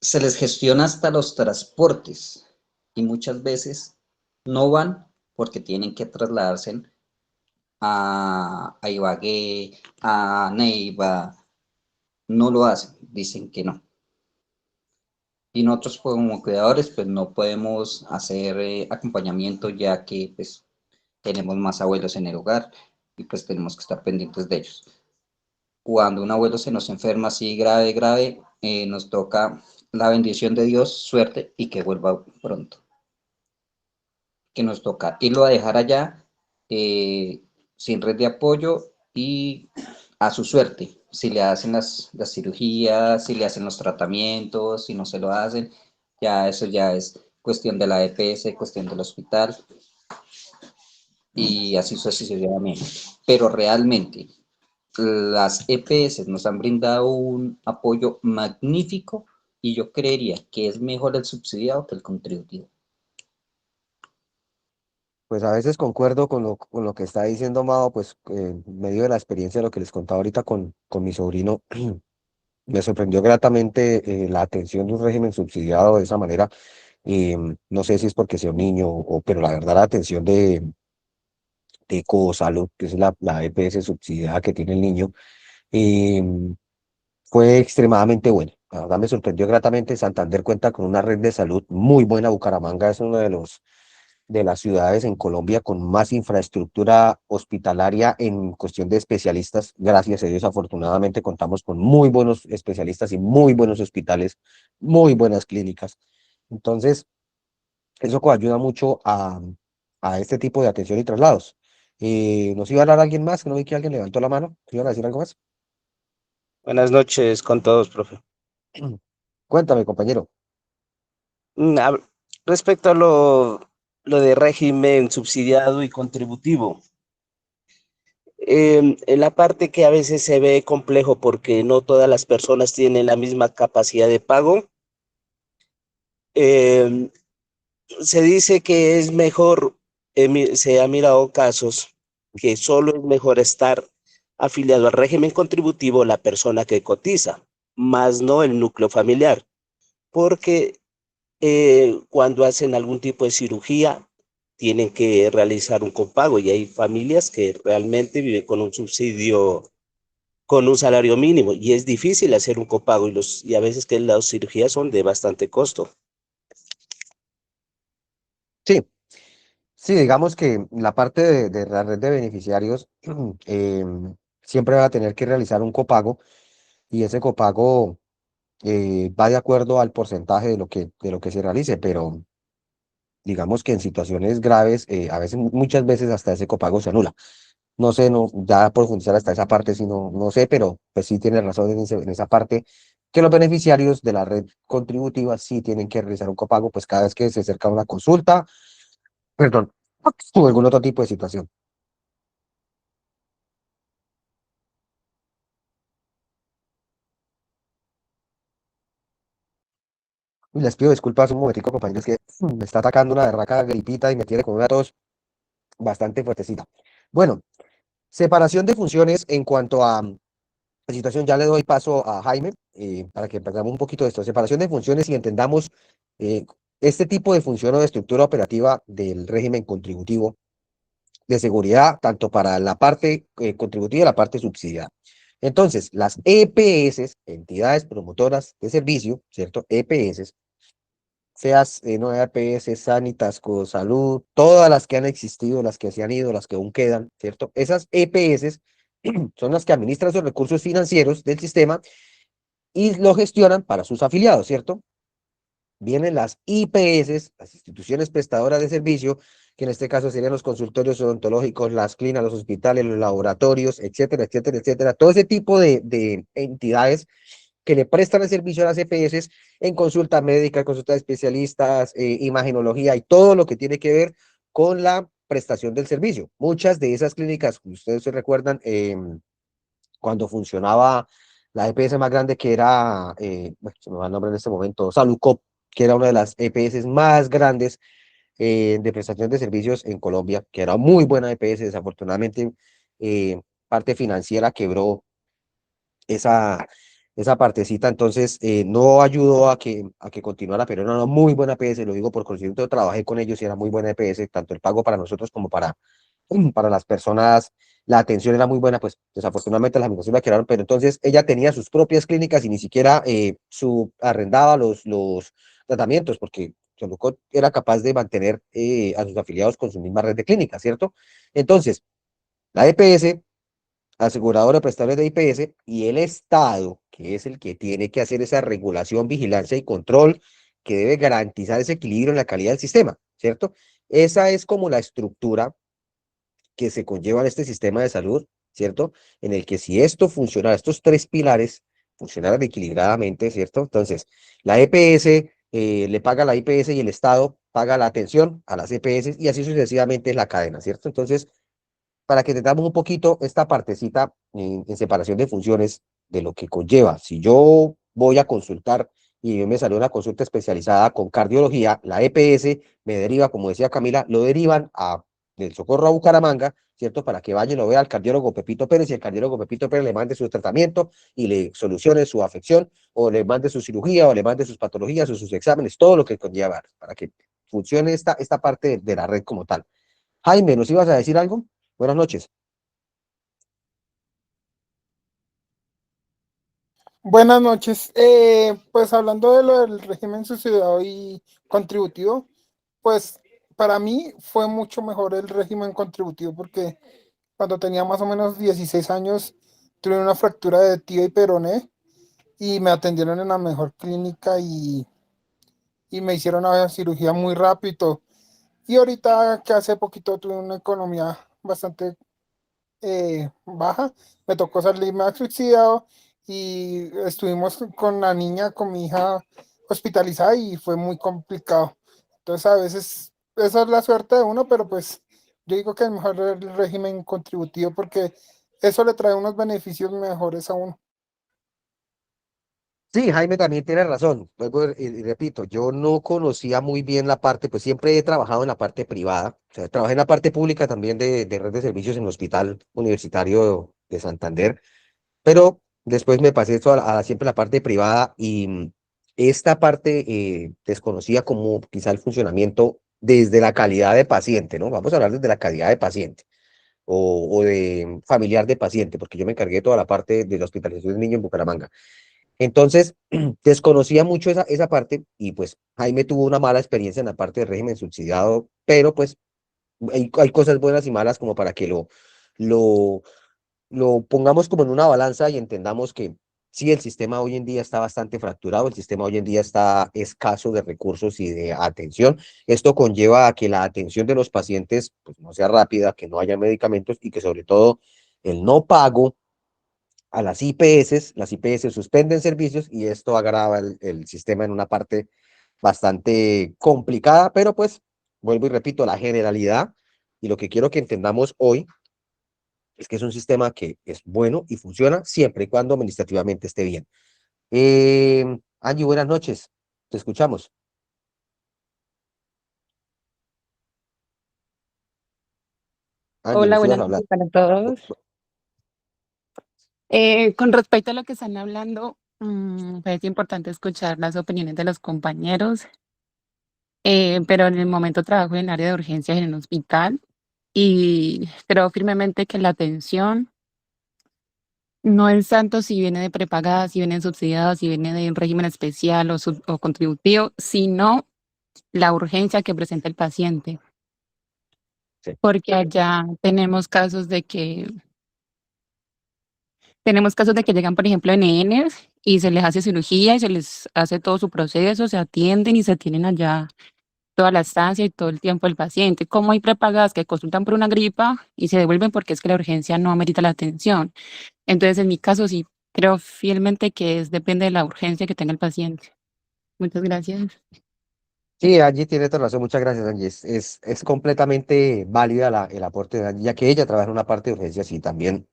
Se les gestiona hasta los transportes y muchas veces no van porque tienen que trasladarse a Ibagué, a Neiva, no lo hacen, dicen que no. Y nosotros como cuidadores pues no podemos hacer acompañamiento ya que pues tenemos más abuelos en el hogar y pues tenemos que estar pendientes de ellos. Cuando un abuelo se nos enferma así grave, grave, nos toca la bendición de Dios, suerte y que vuelva pronto. Que nos toca irlo a dejar allá sin red de apoyo y a su suerte. Si le hacen las cirugías, si le hacen los tratamientos, si no se lo hacen, ya eso ya es cuestión de la EPS, cuestión del hospital y así sucesivamente. Pero realmente las EPS nos han brindado un apoyo magnífico y yo creería que es mejor el subsidiado que el contributivo. Pues a veces concuerdo con lo que está diciendo Mao, pues en medio de la experiencia de lo que les contaba ahorita con mi sobrino, me sorprendió gratamente la atención de un régimen subsidiado de esa manera. No sé si es porque sea un niño, pero la verdad la atención de Cosalud, que es la EPS subsidiada que tiene el niño, em, fue extremadamente buena. La verdad me sorprendió gratamente. Santander cuenta con una red de salud muy buena. Bucaramanga es uno de las ciudades en Colombia con más infraestructura hospitalaria en cuestión de especialistas. Gracias a Dios, afortunadamente contamos con muy buenos especialistas y muy buenos hospitales, muy buenas clínicas. Entonces, eso ayuda mucho a este tipo de atención y traslados. ¿Nos iba a hablar alguien más? Que no vi que alguien levantó la mano. ¿Iban a decir algo más? Buenas noches con todos, profe. Cuéntame, compañero. Mm, hab- Respecto a lo de régimen subsidiado y contributivo, en la parte que a veces se ve complejo porque no todas las personas tienen la misma capacidad de pago, em, se dice que es mejor, se ha mirado casos que solo es mejor estar afiliado al régimen contributivo la persona que cotiza, más no el núcleo familiar, porque cuando hacen algún tipo de cirugía, tienen que realizar un copago y hay familias que realmente viven con un subsidio, con un salario mínimo y es difícil hacer un copago y a veces que las cirugías son de bastante costo. Sí, sí, digamos que la parte de la red de beneficiarios siempre va a tener que realizar un copago y ese copago va de acuerdo al porcentaje de lo que se realice, pero digamos que en situaciones graves, a veces, muchas veces hasta ese copago se anula. No sé, no, ya profundizar hasta esa parte, sí, no sé, pero pues sí tiene razón en esa parte, que los beneficiarios de la red contributiva sí tienen que realizar un copago, pues cada vez que se acerca una consulta, perdón, o algún otro tipo de situación. Y les pido disculpas un momentico, compañeros, que me está atacando una berraca gripita y me tiene con una tos bastante fuertecita. Bueno, separación de funciones en cuanto a la situación. Ya le doy paso a Jaime para que empezamos un poquito de esto, separación de funciones y entendamos eh, este tipo de función o de estructura operativa del régimen contributivo de seguridad, tanto para la parte contributiva y la parte subsidiada. Entonces, las EPS, entidades promotoras de servicio, ¿cierto? EPS, seas no EPS, Sanitas, Salud, todas las que han existido, las que se han ido, las que aún quedan, ¿cierto? Esas EPS son las que administran los recursos financieros del sistema y lo gestionan para sus afiliados, ¿cierto? Vienen las IPS, las instituciones prestadoras de servicio, que en este caso serían los consultorios odontológicos, las clínicas, los hospitales, los laboratorios, etcétera, etcétera, etcétera. Todo ese tipo de entidades que le prestan el servicio a las EPS en consulta médica, consulta de especialistas, imagenología y todo lo que tiene que ver con la prestación del servicio. Muchas de esas clínicas, ustedes se recuerdan, cuando funcionaba la EPS más grande que era, bueno, se me va el nombre en este momento, Salucop, que era una de las EPS más grandes de prestación de servicios en Colombia, que era muy buena EPS, desafortunadamente parte financiera quebró esa partecita, entonces no ayudó a que continuara, pero era una muy buena EPS, lo digo por conocimiento, yo trabajé con ellos y era muy buena EPS, tanto el pago para nosotros como para las personas, la atención era muy buena, pues desafortunadamente las administraciones la quedaron, pero entonces ella tenía sus propias clínicas y ni siquiera arrendaba los tratamientos, porque Solucot era capaz de mantener a sus afiliados con su misma red de clínicas, ¿cierto? Entonces, la EPS, aseguradora de prestadores de IPS, y el Estado, que es el que tiene que hacer esa regulación, vigilancia y control, que debe garantizar ese equilibrio en la calidad del sistema, ¿cierto? Esa es como la estructura que se conllevan este sistema de salud, ¿cierto? En el que si esto funciona, estos tres pilares funcionaran equilibradamente, ¿cierto? Entonces, la EPS le paga a la IPS y el Estado paga la atención a las EPS y así sucesivamente es la cadena, ¿cierto? Entonces, para que tengamos un poquito esta partecita en separación de funciones de lo que conlleva. Si yo voy a consultar y me salió una consulta especializada con cardiología, la EPS me deriva, como decía Camila, lo derivan a del Socorro a Bucaramanga, ¿cierto? Para que vaya y lo vea al cardiólogo Pepito Pérez y el cardiólogo Pepito Pérez le mande su tratamiento y le solucione su afección o le mande su cirugía o le mande sus patologías o sus exámenes, todo lo que conlleva para que funcione esta parte de la red como tal. Jaime, ¿nos ibas a decir algo? Buenas noches. Buenas noches. Pues hablando de lo del régimen subsidiado y contributivo, pues para mí fue mucho mejor el régimen contributivo porque cuando tenía más o menos 16 años tuve una fractura de tibia y peroné y me atendieron en la mejor clínica y me hicieron una cirugía muy rápido y todo. Y ahorita que hace poquito tuve una economía bastante baja, me tocó salirme asfixiado y estuvimos con la niña, con mi hija hospitalizada y fue muy complicado. Entonces a veces esa es la suerte de uno, pero pues yo digo que es mejor el régimen contributivo porque eso le trae unos beneficios mejores a uno. Sí, Jaime también tiene razón. Vuelvo y repito, yo no conocía muy bien la parte, pues siempre he trabajado en la parte privada, o sea, trabajé en la parte pública también de red de servicios en el Hospital Universitario de Santander, pero después me pasé esto siempre la parte privada y esta parte desconocía como quizá el funcionamiento desde la calidad de paciente, ¿no? Vamos a hablar desde la calidad de paciente o de familiar de paciente, porque yo me encargué de toda la parte de la hospitalización del niño en Bucaramanga. Entonces, desconocía mucho esa parte y pues Jaime tuvo una mala experiencia en la parte del régimen subsidiado, pero pues hay cosas buenas y malas como para que lo, lo pongamos como en una balanza y entendamos que sí, el sistema hoy en día está bastante fracturado, el sistema hoy en día está escaso de recursos y de atención. Esto conlleva a que la atención de los pacientes pues, no sea rápida, que no haya medicamentos y que sobre todo el no pago a las IPS suspenden servicios y esto agrava el sistema en una parte bastante complicada, pero pues vuelvo y repito, la generalidad y lo que quiero que entendamos hoy es que es un sistema que es bueno y funciona siempre y cuando administrativamente esté bien. Angie, buenas noches, te escuchamos. Angie, Hola, nos ibas buenas a hablar. noches para todos. Con respecto a lo que están hablando, es importante escuchar las opiniones de los compañeros, pero en el momento trabajo en área de urgencias en un hospital y creo firmemente que la atención no es tanto si viene de prepagada, si viene subsidiada, si viene de un régimen especial o contributivo, sino la urgencia que presenta el paciente. Sí. Porque allá tenemos casos de que llegan, por ejemplo, NNs y se les hace cirugía y se les hace todo su proceso, se atienden y se tienen allá toda la estancia y todo el tiempo el paciente. Como hay prepagadas que consultan por una gripa y se devuelven porque es que la urgencia no amerita la atención. Entonces, en mi caso, sí creo fielmente que depende de la urgencia que tenga el paciente. Muchas gracias. Sí, Angie tiene toda razón, muchas gracias, Angie. Es completamente válida el aporte de Angie, ya que ella trabaja en una parte de urgencias y también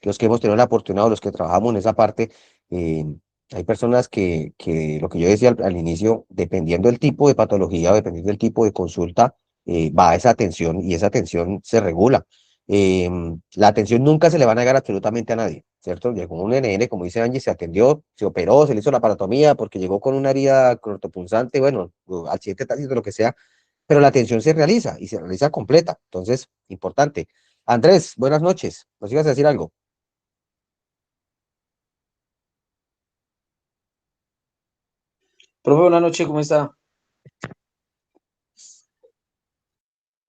los que hemos tenido la oportunidad o los que trabajamos en esa parte, eh, hay personas que lo que yo decía al inicio, dependiendo del tipo de patología o dependiendo del tipo de consulta, va esa atención y esa atención se regula. La atención nunca se le va a negar absolutamente a nadie, ¿cierto? Llegó un NN, como dice Angie, se atendió, se operó, se le hizo la paratomía porque llegó con una herida cortopunzante, bueno, o accidente tácito, lo que sea, pero la atención se realiza y se realiza completa. Entonces, importante. Andrés, buenas noches. ¿Nos ibas a decir algo? Profe, buenas noches, ¿cómo está?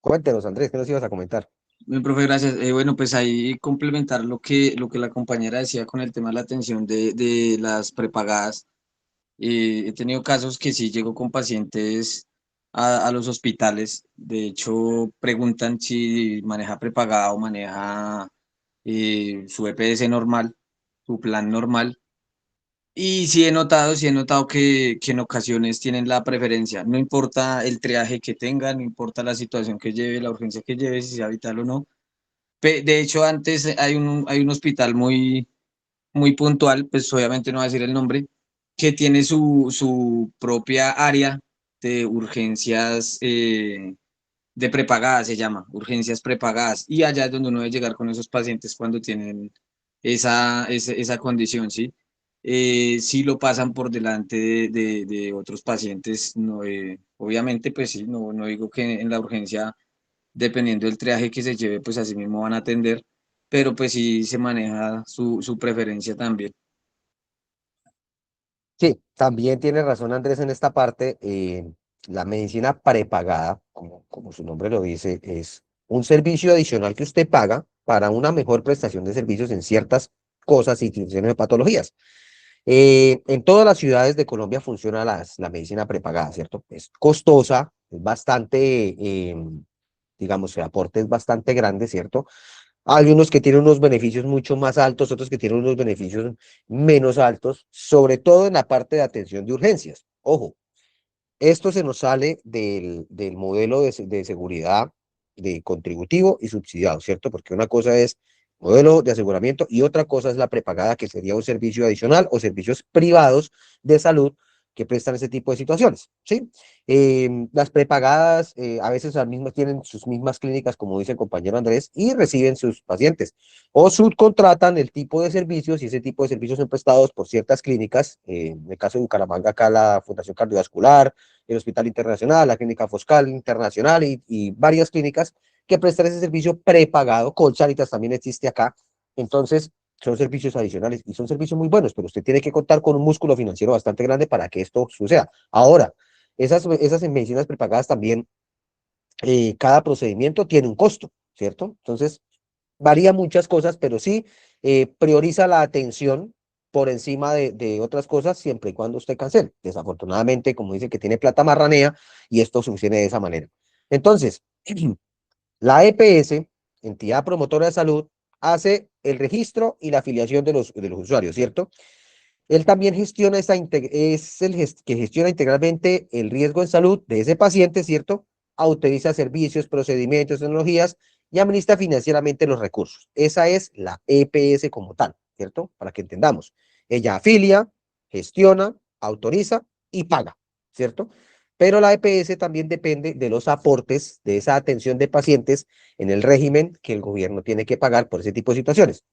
Cuéntenos, Andrés, ¿qué nos ibas a comentar? Bien, profe, gracias. Bueno, pues ahí complementar lo que la compañera decía con el tema de la atención de las prepagadas. He tenido casos que sí llego con pacientes a los hospitales. De hecho, preguntan si maneja prepagada o maneja su EPS normal, su plan normal. Y sí he notado que en ocasiones tienen la preferencia. No importa el triaje que tengan, no importa la situación que lleve, la urgencia que lleve, si sea vital o no. De hecho, antes hay un hospital muy puntual, pues obviamente no voy a decir el nombre, que tiene su propia área de urgencias de prepagadas, se llama, urgencias prepagadas. Y allá es donde uno debe llegar con esos pacientes cuando tienen esa condición, ¿sí? Sí lo pasan por delante de otros pacientes, no, obviamente, pues sí, no digo que en la urgencia, dependiendo del triaje que se lleve, pues así mismo van a atender, pero pues sí se maneja su preferencia también. Sí, también tiene razón Andrés en esta parte. La medicina prepagada, como su nombre lo dice, es un servicio adicional que usted paga para una mejor prestación de servicios en ciertas cosas y situaciones de patologías. En todas las ciudades de Colombia funciona la medicina prepagada, ¿cierto? Es costosa, es bastante, digamos, el aporte es bastante grande, ¿cierto? Hay unos que tienen unos beneficios mucho más altos, otros que tienen unos beneficios menos altos, sobre todo en la parte de atención de urgencias. Ojo, esto se nos sale del modelo de seguridad de contributivo y subsidiado, ¿cierto? Porque una cosa es modelo de aseguramiento y otra cosa es la prepagada, que sería un servicio adicional o servicios privados de salud que prestan ese tipo de situaciones, ¿sí? Las prepagadas a veces las mismas tienen sus mismas clínicas, como dice el compañero Andrés, y reciben sus pacientes o subcontratan el tipo de servicios y ese tipo de servicios son prestados por ciertas clínicas, en el caso de Bucaramanga, acá la Fundación Cardiovascular, el Hospital Internacional, la Clínica Foscal Internacional y varias clínicas que prestan ese servicio prepagado. Colchanitas también existe acá. Entonces, son servicios adicionales y son servicios muy buenos, pero usted tiene que contar con un músculo financiero bastante grande para que esto suceda. Ahora, esas medicinas prepagadas también, cada procedimiento tiene un costo, ¿cierto? Entonces, varía muchas cosas, pero sí prioriza la atención por encima de otras cosas siempre y cuando usted cancele. Desafortunadamente, como dice que tiene plata marranea y esto sucede de esa manera. Entonces, la EPS, entidad promotora de salud, hace el registro y la afiliación de los usuarios, ¿cierto? Él también gestiona es que gestiona integralmente el riesgo en salud de ese paciente, ¿cierto? Autoriza servicios, procedimientos, tecnologías y administra financieramente los recursos. Esa es la EPS como tal, ¿cierto? Para que entendamos. Ella afilia, gestiona, autoriza y paga, ¿cierto? Pero la EPS también depende de los aportes de esa atención de pacientes en el régimen que el gobierno tiene que pagar por ese tipo de situaciones.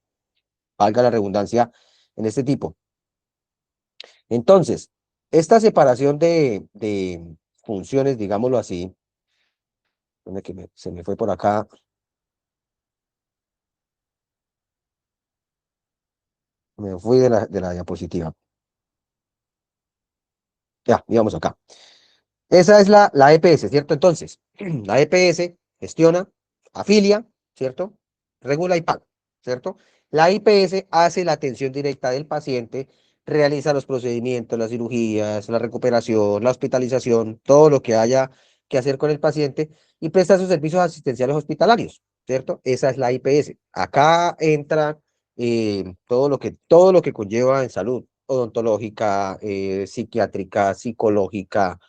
valga la redundancia en este tipo. Entonces, esta separación de funciones, digámoslo así, ¿dónde que se me fue por acá? Me fui de la diapositiva. Ya, íbamos acá. Esa es la EPS, ¿cierto? Entonces, la EPS gestiona, afilia, ¿cierto? Regula y paga, ¿cierto? La IPS hace la atención directa del paciente, realiza los procedimientos, las cirugías, la recuperación, la hospitalización, todo lo que haya que hacer con el paciente y presta sus servicios asistenciales hospitalarios, ¿cierto? Esa es la IPS. Acá entra todo lo que conlleva en salud odontológica, psiquiátrica, psicológica,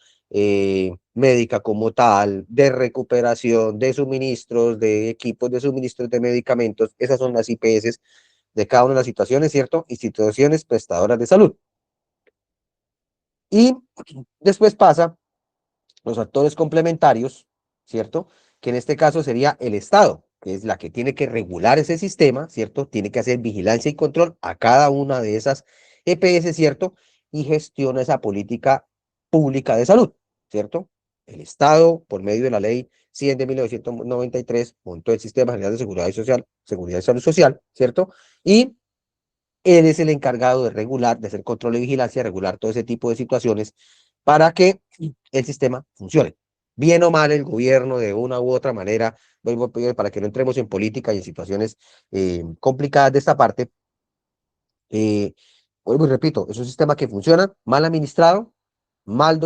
médica como tal, de recuperación, de suministros, de equipos, de suministros de medicamentos. Esas son las IPS de cada una de las situaciones, ¿cierto? Instituciones prestadoras de salud. Y después pasa los actores complementarios, ¿cierto? Que en este caso sería el Estado, que es la que tiene que regular ese sistema, ¿cierto? Tiene que hacer vigilancia y control a cada una de esas EPS, ¿cierto? Y gestiona esa política pública de salud, ¿cierto? El Estado, por medio de la ley 100 de 1993, montó el Sistema General de Seguridad y Salud Social, ¿cierto? Y él es el encargado de regular, de hacer control y vigilancia, regular todo ese tipo de situaciones para que el sistema funcione. Bien o mal, el gobierno de una u otra manera, para que no entremos en política y en situaciones complicadas de esta parte, eh, vuelvo y repito, es un sistema que funciona, mal administrado, mal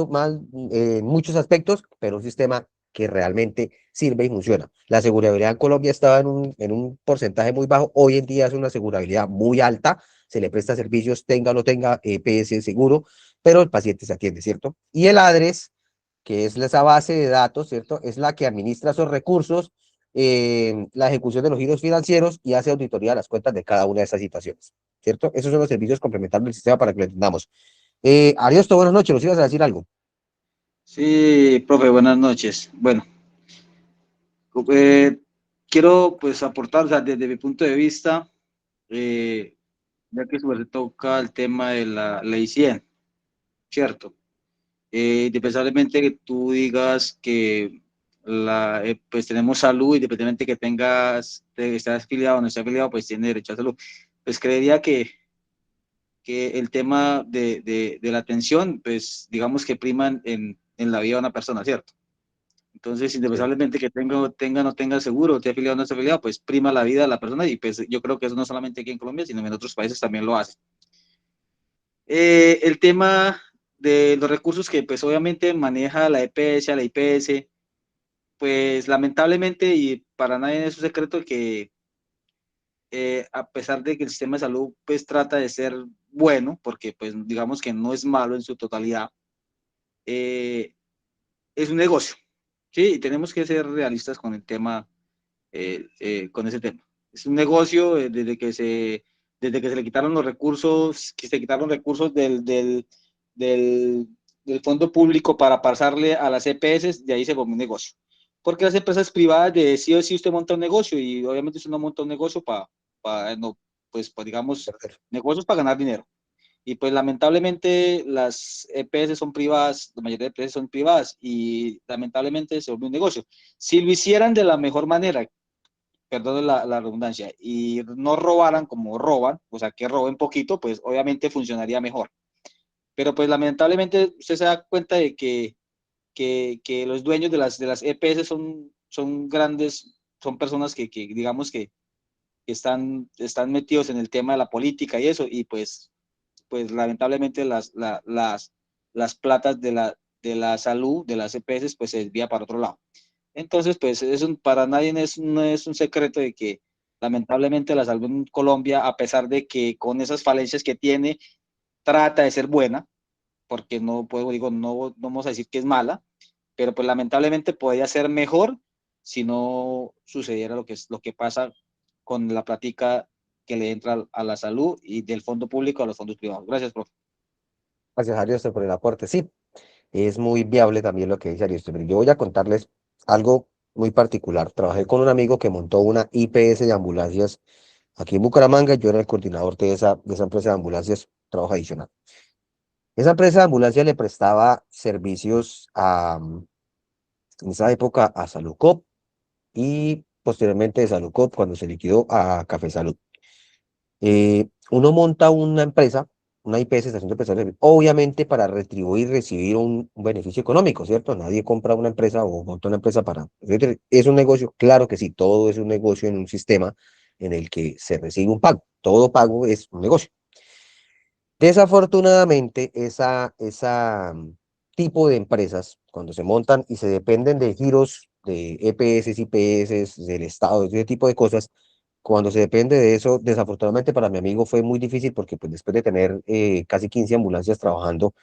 en muchos aspectos, pero un sistema que realmente sirve y funciona. La asegurabilidad en Colombia estaba en un porcentaje muy bajo, hoy en día es una asegurabilidad muy alta, se le presta servicios, tenga o no tenga EPS seguro, pero el paciente se atiende, ¿cierto? Y el ADRES, que es esa base de datos, ¿cierto? Es la que administra esos recursos, la ejecución de los giros financieros y hace auditoría de las cuentas de cada una de esas situaciones, ¿cierto? Esos son los servicios complementarios del sistema para que lo entendamos. Ariosto, buenas noches, ¿nos ibas a decir algo? Sí, profe, buenas noches. Bueno, quiero pues aportar, o sea, desde mi punto de vista, eh, ya que sobre toca el tema de la ley 100, ¿cierto? Indispensablemente que tú digas que pues tenemos salud, independientemente que estés afiliado o no estés afiliado, pues tiene derecho a salud. Pues creería que el tema de la atención, pues digamos que priman en la vida de una persona, ¿cierto? Entonces, Sí. independientemente que tenga o no tenga seguro, esté afiliado o no esté afiliado, pues prima la vida de la persona y pues yo creo que eso no solamente aquí en Colombia, sino en otros países también lo hace. El tema de los recursos que pues obviamente maneja la EPS, la IPS, pues lamentablemente y para nadie es un secreto que a pesar de que el sistema de salud pues trata de ser bueno, porque pues digamos que no es malo en su totalidad, eh, es un negocio, ¿sí? Y tenemos que ser realistas con el tema, con ese tema. Es un negocio desde que se le quitaron los recursos, que se quitaron recursos del, del fondo público para pasarle a las EPS, de ahí se volvió un negocio. Porque las empresas privadas de sí o sí usted monta un negocio y obviamente usted no monta un negocio no, pues, digamos, negocios para ganar dinero. Y pues lamentablemente las EPS son privadas, la mayoría de EPS son privadas y lamentablemente se vuelve un negocio. Si lo hicieran de la mejor manera, perdón la redundancia, y no robaran como roban, o sea, que roben poquito, pues obviamente funcionaría mejor. Pero pues lamentablemente usted se da cuenta de que los dueños de las EPS son grandes, son personas que digamos que están metidos en el tema de la política y eso, y pues lamentablemente las platas de la salud, de las EPS, pues se desvía para otro lado. Entonces, pues para nadie no es un secreto de que lamentablemente la salud en Colombia, a pesar de que con esas falencias que tiene, trata de ser buena, porque no vamos a decir que es mala, pero pues lamentablemente podría ser mejor si no sucediera lo que pasa con la plática que le entra a la salud y del fondo público a los fondos privados. Gracias, profe. Gracias, Ariosto, por el aporte. Sí, es muy viable también lo que dice Ariosto, pero yo voy a contarles algo muy particular. Trabajé con un amigo que montó una IPS de ambulancias aquí en Bucaramanga. Yo era el coordinador de esa empresa de ambulancias, trabajo adicional. Esa empresa de ambulancia le prestaba servicios en esa época a Salucop y posteriormente de Salucop, cuando se liquidó, a Café Salud. Uno monta una empresa, una IPS, estación de prestación de servicios, obviamente para retribuir y recibir un beneficio económico, ¿cierto? Nadie compra una empresa o monta una empresa para... ¿Es un negocio? Claro que sí, todo es un negocio en un sistema en el que se recibe un pago. Todo pago es un negocio. Desafortunadamente, tipo de empresas, cuando se montan y se dependen de giros de EPS, IPS, del Estado, ese tipo de cosas, cuando se depende de eso, desafortunadamente para mi amigo fue muy difícil porque pues, después de tener casi 15 ambulancias trabajando,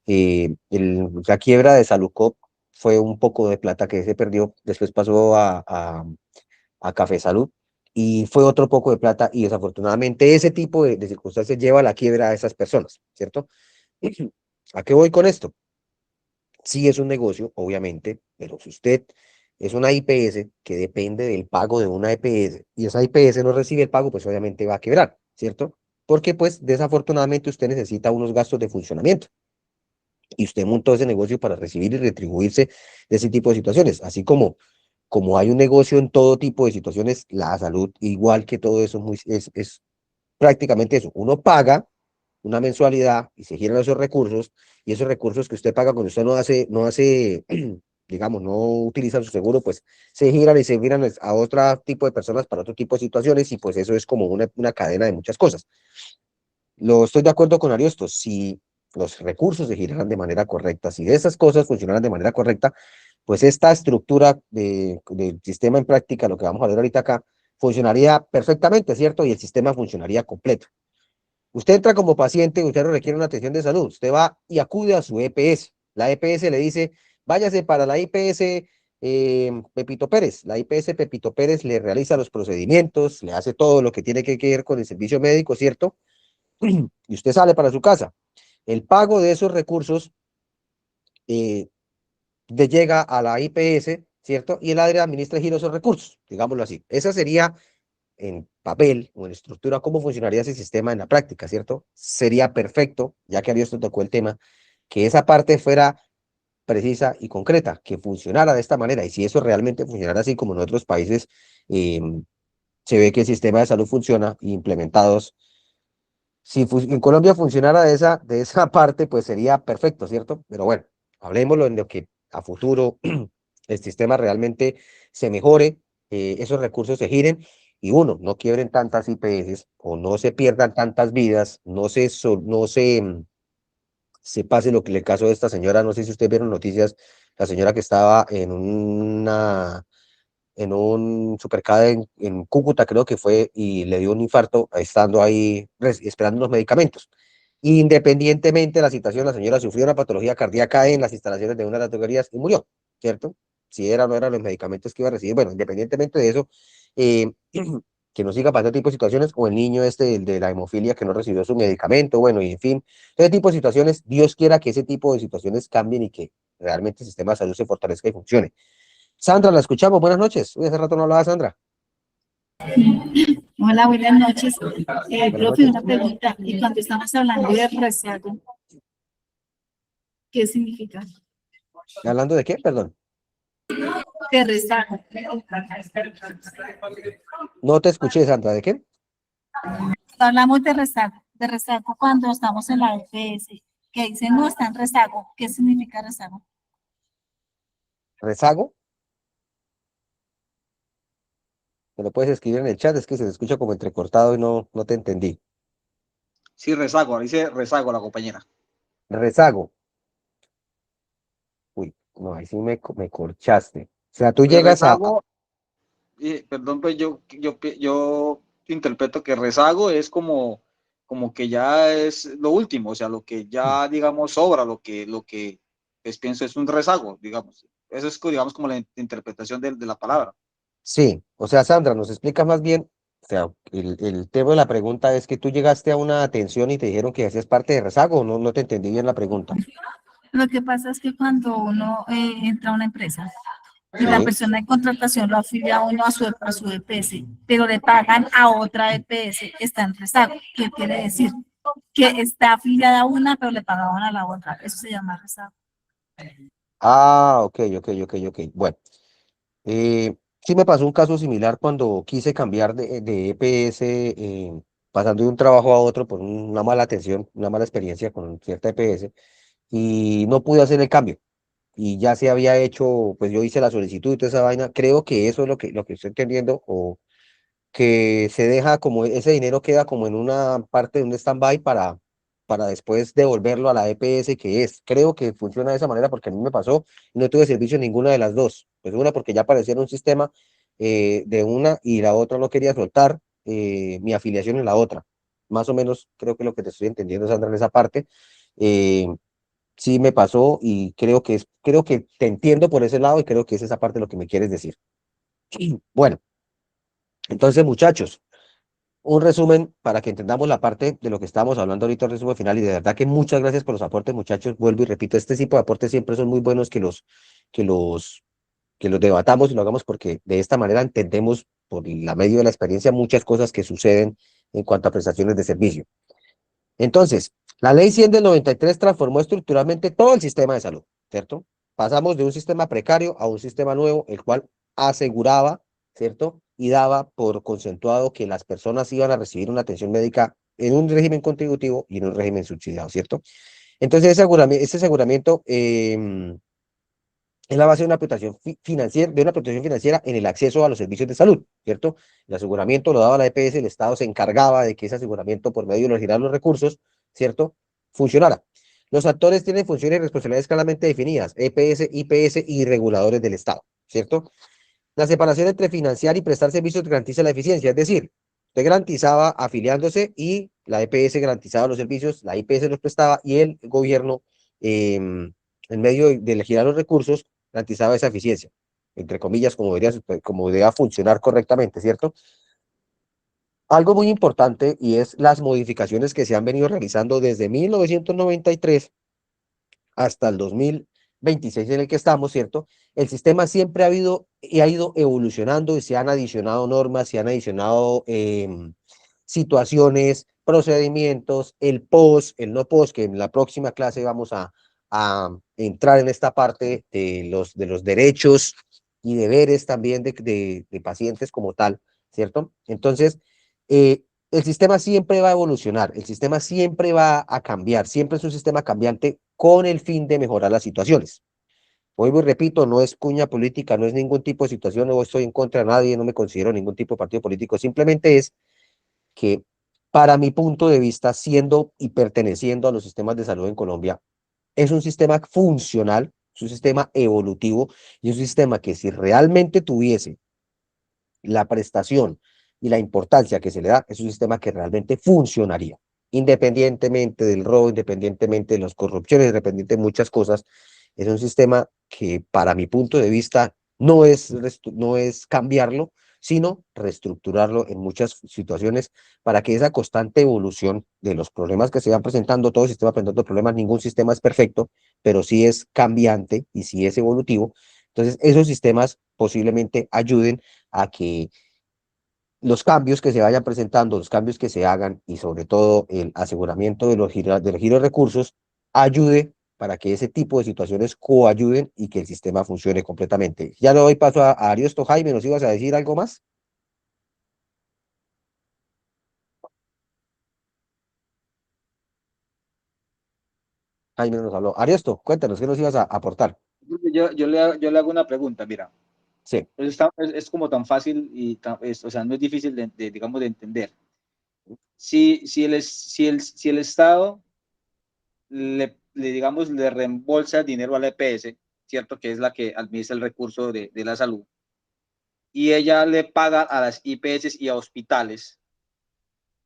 la quiebra de Salucop fue un poco de plata que se perdió, después pasó a Café Salud y fue otro poco de plata y desafortunadamente ese tipo de circunstancias lleva a la quiebra a esas personas, ¿cierto? ¿A qué voy con esto? Sí es un negocio, obviamente, pero si usted es una IPS que depende del pago de una EPS y esa IPS no recibe el pago, pues obviamente va a quebrar, ¿cierto? Porque pues desafortunadamente usted necesita unos gastos de funcionamiento y usted montó ese negocio para recibir y retribuirse de ese tipo de situaciones, así como hay un negocio en todo tipo de situaciones, la salud, igual que todo eso, es prácticamente eso. Uno paga una mensualidad y se giran esos recursos, y esos recursos que usted paga cuando usted no hace, digamos, no utiliza su seguro, pues se giran y se giran a otro tipo de personas para otro tipo de situaciones, y pues eso es como una cadena de muchas cosas. Estoy de acuerdo con Ariosto, si los recursos se giraran de manera correcta, si esas cosas funcionaran de manera correcta, pues esta estructura del sistema en práctica, lo que vamos a ver ahorita acá, funcionaría perfectamente, ¿cierto? Y el sistema funcionaría completo. Usted entra como paciente, usted no requiere una atención de salud, usted va y acude a su EPS. La EPS le dice, váyase para la IPS Pepito Pérez. La IPS Pepito Pérez le realiza los procedimientos, le hace todo lo que tiene que ver con el servicio médico, ¿cierto? Y usted sale para su casa. El pago de esos recursos llega a la IPS, ¿cierto? Y el área administra y gira esos recursos, digámoslo así. Esa sería en papel o en estructura cómo funcionaría ese sistema en la práctica, ¿cierto? Sería perfecto, ya que Ariosto tocó el tema, que esa parte fuera precisa y concreta, que funcionara de esta manera. Y si eso realmente funcionara así como en otros países, eh, se ve que el sistema de salud funciona implementados. Si en Colombia funcionara de esa parte, pues sería perfecto, ¿cierto? Pero bueno, hablemoslo en lo que a futuro el sistema realmente se mejore, esos recursos se giren y uno, no quiebren tantas IPS o no se pierdan tantas vidas, no se pase lo que le caso de esta señora, no sé si ustedes vieron noticias, la señora que estaba en un supermercado en Cúcuta, creo que fue, y le dio un infarto estando ahí esperando los medicamentos. Independientemente de la situación, la señora sufrió una patología cardíaca en las instalaciones de una de las droguerías y murió, ¿cierto? Si era o no eran los medicamentos que iba a recibir. Bueno, independientemente de eso, eh, que no siga pasando tipo de situaciones, o el niño el de la hemofilia que no recibió su medicamento, bueno, y en fin, ese tipo de situaciones, Dios quiera que ese tipo de situaciones cambien y que realmente el sistema de salud se fortalezca y funcione. Sandra, la escuchamos. Buenas noches. Uy, hace rato no hablaba Sandra. Hola, buenas noches. Buenas Profe, noches. una pregunta. Y cuando estamos hablando de rezago, ¿qué significa? ¿Hablando de qué? Perdón. De rezago. No te escuché, Sandra. ¿De qué? Hablamos de rezago cuando estamos en la EPS, que dicen no está en rezago. ¿Qué significa rezago? ¿Rezago? Me lo puedes escribir en el chat, es que se te escucha como entrecortado y no te entendí. Sí, rezago, dice rezago la compañera. Rezago. Uy, no, ahí sí me corchaste. O sea, tú Pues llegas rezago, perdón, pues yo interpreto que rezago es como que ya es lo último, o sea, lo que ya, digamos, sobra, lo que pues, pienso es un rezago, digamos. Eso es, digamos, como la interpretación de la palabra. Sí, o sea, Sandra, nos explicas más bien, o sea, el tema de la pregunta es que tú llegaste a una atención y te dijeron que hacías parte de rezago, no te entendí bien la pregunta. Lo que pasa es que cuando uno entra a una empresa Y la Sí. persona en contratación lo afilia a uno a su EPS, pero le pagan a otra EPS, está en rezago. ¿Qué quiere decir? Que está afiliada a una, pero le pagaban a la otra. Eso se llama rezago. Ah, ok, ok, ok, ok. Bueno, sí me pasó un caso similar cuando quise cambiar de EPS, pasando de un trabajo a otro por una mala atención, una mala experiencia con cierta EPS, y no pude hacer el cambio. Y ya se había hecho, pues yo hice la solicitud y toda esa vaina. Creo que eso es lo que estoy entendiendo, o que se deja como ese dinero queda como en una parte de un stand-by para después devolverlo a la EPS que es. Creo que funciona de esa manera porque a mí me pasó y no tuve servicio en ninguna de las dos. Pues una porque ya aparecía en un sistema de una y la otra no quería soltar mi afiliación en la otra. Más o menos creo que lo que te estoy entendiendo, Sandra, en esa parte. eh, sí me pasó y creo que te entiendo por ese lado y creo que es esa parte lo que me quieres decir. Bueno, entonces muchachos, un resumen para que entendamos la parte de lo que estábamos hablando ahorita, el resumen final, y de verdad que muchas gracias por los aportes, muchachos. Vuelvo y repito, este tipo de aportes siempre son muy buenos que los, que los debatamos y lo hagamos porque de esta manera entendemos por la medio de la experiencia muchas cosas que suceden en cuanto a prestaciones de servicio. Entonces, la ley 100 del 93 transformó estructuralmente todo el sistema de salud, ¿cierto? Pasamos de un sistema precario a un sistema nuevo, el cual aseguraba, ¿cierto? Y daba por consensuado que las personas iban a recibir una atención médica en un régimen contributivo y en un régimen subsidiado, ¿cierto? Entonces, ese aseguramiento es la base de una protección financiera, en el acceso a los servicios de salud, ¿cierto? El aseguramiento lo daba la EPS, el Estado se encargaba de que ese aseguramiento por medio de girar los recursos, ¿cierto? Funcionara. Los actores tienen funciones y responsabilidades claramente definidas, EPS, IPS y reguladores del Estado, ¿cierto? La separación entre financiar y prestar servicios garantiza la eficiencia, es decir, usted garantizaba afiliándose y la EPS garantizaba los servicios, la IPS los prestaba y el gobierno, en medio de girar los recursos, garantizaba esa eficiencia, entre comillas, como debería funcionar correctamente, ¿cierto? Algo muy importante y es las modificaciones que se han venido realizando desde 1993 hasta el 2026 en el que estamos, ¿cierto? El sistema siempre ha ido evolucionando y se han adicionado normas, se han adicionado situaciones, procedimientos, el post, el no post, que en la próxima clase vamos a entrar en esta parte de los derechos y deberes también de pacientes como tal, ¿cierto? Entonces, el sistema siempre va a evolucionar, el sistema siempre va a cambiar, siempre es un sistema cambiante con el fin de mejorar las situaciones. Vuelvo y repito, no es cuña política, no es ningún tipo de situación, no estoy en contra de nadie, no me considero ningún tipo de partido político, simplemente es que para mi punto de vista, siendo y perteneciendo a los sistemas de salud en Colombia, es un sistema funcional, es un sistema evolutivo y es un sistema que si realmente tuviese la prestación y la importancia que se le da, es un sistema que realmente funcionaría, independientemente del robo, independientemente de las corrupciones, independientemente de muchas cosas. Es un sistema que para mi punto de vista no es cambiarlo, sino reestructurarlo en muchas situaciones para que esa constante evolución de los problemas que se van presentando, todo el sistema presentando problemas, ningún sistema es perfecto, pero sí es cambiante y sí es evolutivo. Entonces, esos sistemas posiblemente ayuden a que los cambios que se vayan presentando, los cambios que se hagan y sobre todo el aseguramiento de los giros de recursos ayude para que ese tipo de situaciones coayuden y que el sistema funcione completamente. Ya le doy paso a Ariosto. Jaime, ¿nos ibas a decir algo más? Jaime no nos habló. Ariosto, cuéntanos, ¿qué nos ibas a aportar? Yo le hago una pregunta, mira. Sí. Es como tan fácil y o sea, no es difícil digamos, de entender. Si el Estado digamos, le reembolsa dinero a la EPS, ¿cierto? Que es la que administra el recurso de la salud, y ella le paga a las IPS y a hospitales.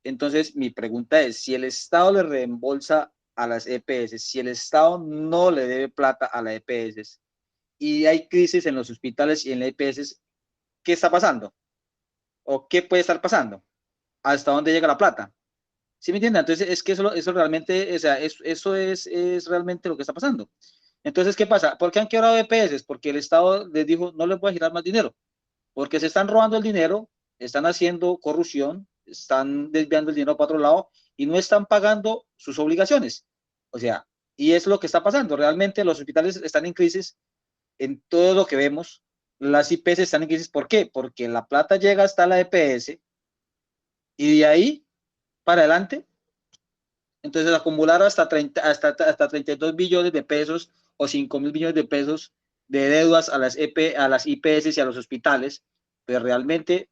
Entonces, mi pregunta es, si el Estado le reembolsa a las EPS, si el Estado no le debe plata a las EPS y hay crisis en los hospitales y en las EPS, ¿qué está pasando? ¿O qué puede estar pasando? ¿Hasta dónde llega la plata? ¿Sí me entienden? Entonces, es que eso realmente, o sea, eso es realmente lo que está pasando. Entonces, ¿qué pasa? ¿Por qué han quebrado EPS? Porque el Estado les dijo, no les voy a girar más dinero, porque se están robando el dinero, están haciendo corrupción, están desviando el dinero para otro lado y no están pagando sus obligaciones. O sea, y es lo que está pasando. Realmente los hospitales están en crisis en todo lo que vemos. Las IPS están en crisis. ¿Por qué? Porque la plata llega hasta la EPS y de ahí para adelante, entonces acumular hasta 32 billones de pesos o 5.000 billones de pesos de deudas a las IPS y a los hospitales, pues realmente,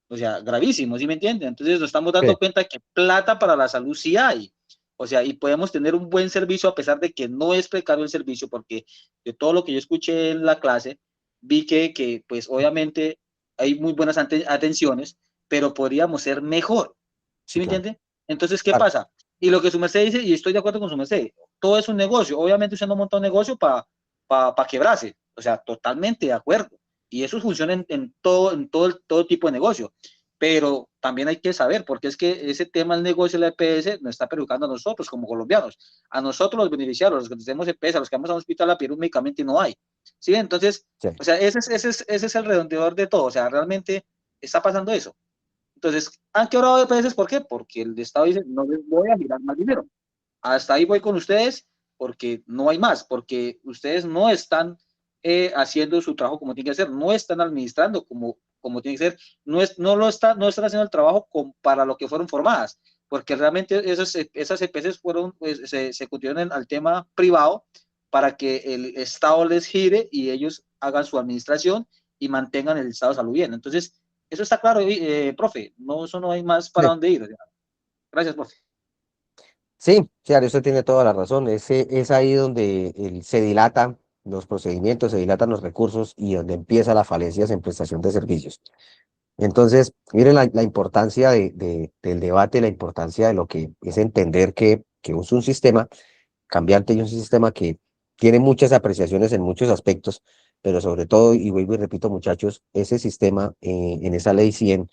o sea, gravísimo, ¿sí me entienden? Entonces nos estamos dando Sí. cuenta que plata para la salud sí hay. O sea, y podemos tener un buen servicio a pesar de que no es precario el servicio, porque de todo lo que yo escuché en la clase, vi que pues obviamente hay muy buenas atenciones, pero podríamos ser mejor. ¿Sí Sí, me claro. entiende? Entonces, ¿qué Claro. pasa? Y lo que su merced dice, y estoy de acuerdo con su merced, todo es un negocio. Obviamente usted no monta un negocio para quebrarse. O sea, totalmente de acuerdo. Y eso funciona todo tipo de negocio. Pero también hay que saber, porque es que ese tema del negocio de la EPS nos está perjudicando a nosotros como colombianos, a nosotros los beneficiarios, los que tenemos EPS, a los que vamos a un hospital a pedir un medicamento y no hay. ¿Sí? Entonces, Sí. o sea, ese es el redondeador de todo. O sea, realmente está pasando eso. Entonces, han quebrado EPS, ¿por qué? Porque el Estado dice, no les voy a girar más dinero. Hasta ahí voy con ustedes porque no hay más, porque ustedes no están haciendo su trabajo como tiene que ser, no están administrando como tiene que ser, no están haciendo el trabajo para lo que fueron formadas, porque realmente esas EPS fueron, pues, se cultivaron al tema privado para que el Estado les gire y ellos hagan su administración y mantengan el estado de salud bien. Entonces, eso está claro, profe, no, eso no hay más para Sí. dónde ir. O sea, gracias, profe. Sí, claro, usted tiene toda la razón. Es ahí donde se dilatan los procedimientos, se dilatan los recursos y donde empieza la falencias en prestación de servicios. Entonces, miren la importancia del debate, la importancia de lo que es entender que es un sistema cambiante y un sistema que tiene muchas apreciaciones en muchos aspectos, pero sobre todo, y vuelvo y repito, muchachos, ese sistema en esa ley 100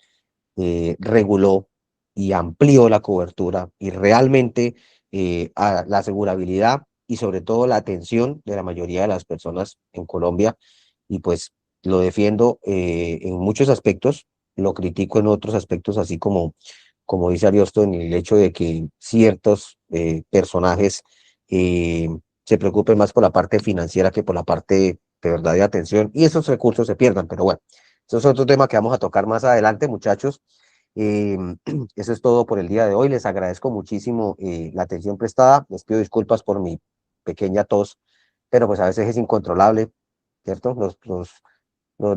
reguló y amplió la cobertura y realmente a la asegurabilidad y sobre todo la atención de la mayoría de las personas en Colombia. Y pues lo defiendo en muchos aspectos, lo critico en otros aspectos, así como dice Ariosto, en el hecho de que ciertos personajes se preocupen más por la parte financiera que por la parte de verdad de atención y esos recursos se pierdan. Pero bueno, eso es otro tema que vamos a tocar más adelante, muchachos. Eh, Eso es todo por el día de hoy. Les agradezco muchísimo la atención prestada. Les pido disculpas por mi pequeña tos, pero pues a veces es incontrolable, ¿cierto? Los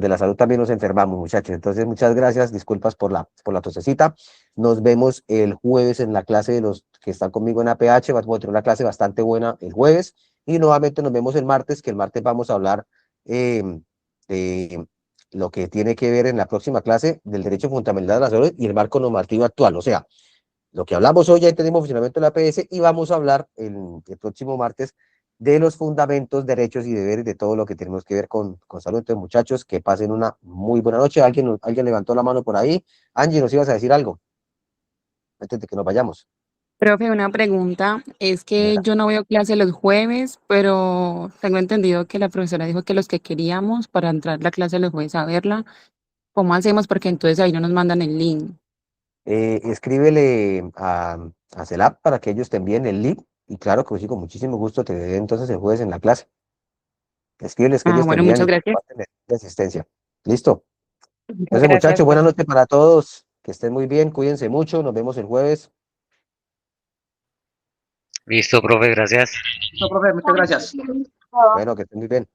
de la salud también nos enfermamos, muchachos. Entonces, muchas gracias. Disculpas por la tosecita. Nos vemos el jueves en la clase de los que están conmigo en APH. Vamos a tener una clase bastante buena el jueves. Y nuevamente nos vemos el martes, que el martes vamos a hablar de lo que tiene que ver en la próxima clase del derecho fundamental de la salud y el marco normativo actual. O sea, lo que hablamos hoy, ya tenemos funcionamiento de la APS y vamos a hablar el próximo martes de los fundamentos, derechos y deberes de todo lo que tenemos que ver con salud. Entonces, muchachos, que pasen una muy buena noche. ¿Alguien levantó la mano por ahí? Angie, ¿nos ibas a decir algo antes de que nos vayamos? Profe, una pregunta. Es que Señora. yo no veo clase los jueves, pero tengo entendido que la profesora dijo que los que queríamos para entrar a la clase los jueves a verla, ¿cómo hacemos? Porque entonces ahí no nos mandan el link. Escríbele a CELAP para que ellos te envíen el link y claro que sí, con muchísimo gusto te veré entonces el jueves en la clase. Escríbeles que Ah, ellos te bueno, envían muchas y gracias. comparten de asistencia. ¿Listo? Muchas Entonces, gracias, muchachos, buenas profe. noches para todos. Que estén muy bien, cuídense mucho. Nos vemos el jueves. Listo, profe, gracias. No, profe, muchas gracias. Bueno, que estén muy bien.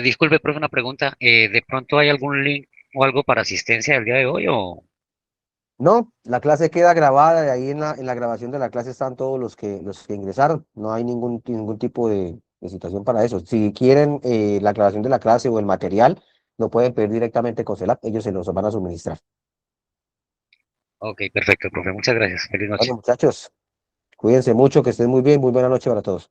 Disculpe, profe, una pregunta. ¿De pronto hay algún link o algo para asistencia del día de hoy o? No, la clase queda grabada y ahí en la grabación de la clase están todos los que ingresaron. No hay ningún tipo de situación para eso. Si quieren la grabación de la clase o el material, lo pueden pedir directamente con CELAP. Ellos se los van a suministrar. Ok, perfecto, profe, muchas gracias. Feliz noche. Bueno, muchachos, cuídense mucho, que estén muy bien. Muy buena noche para todos.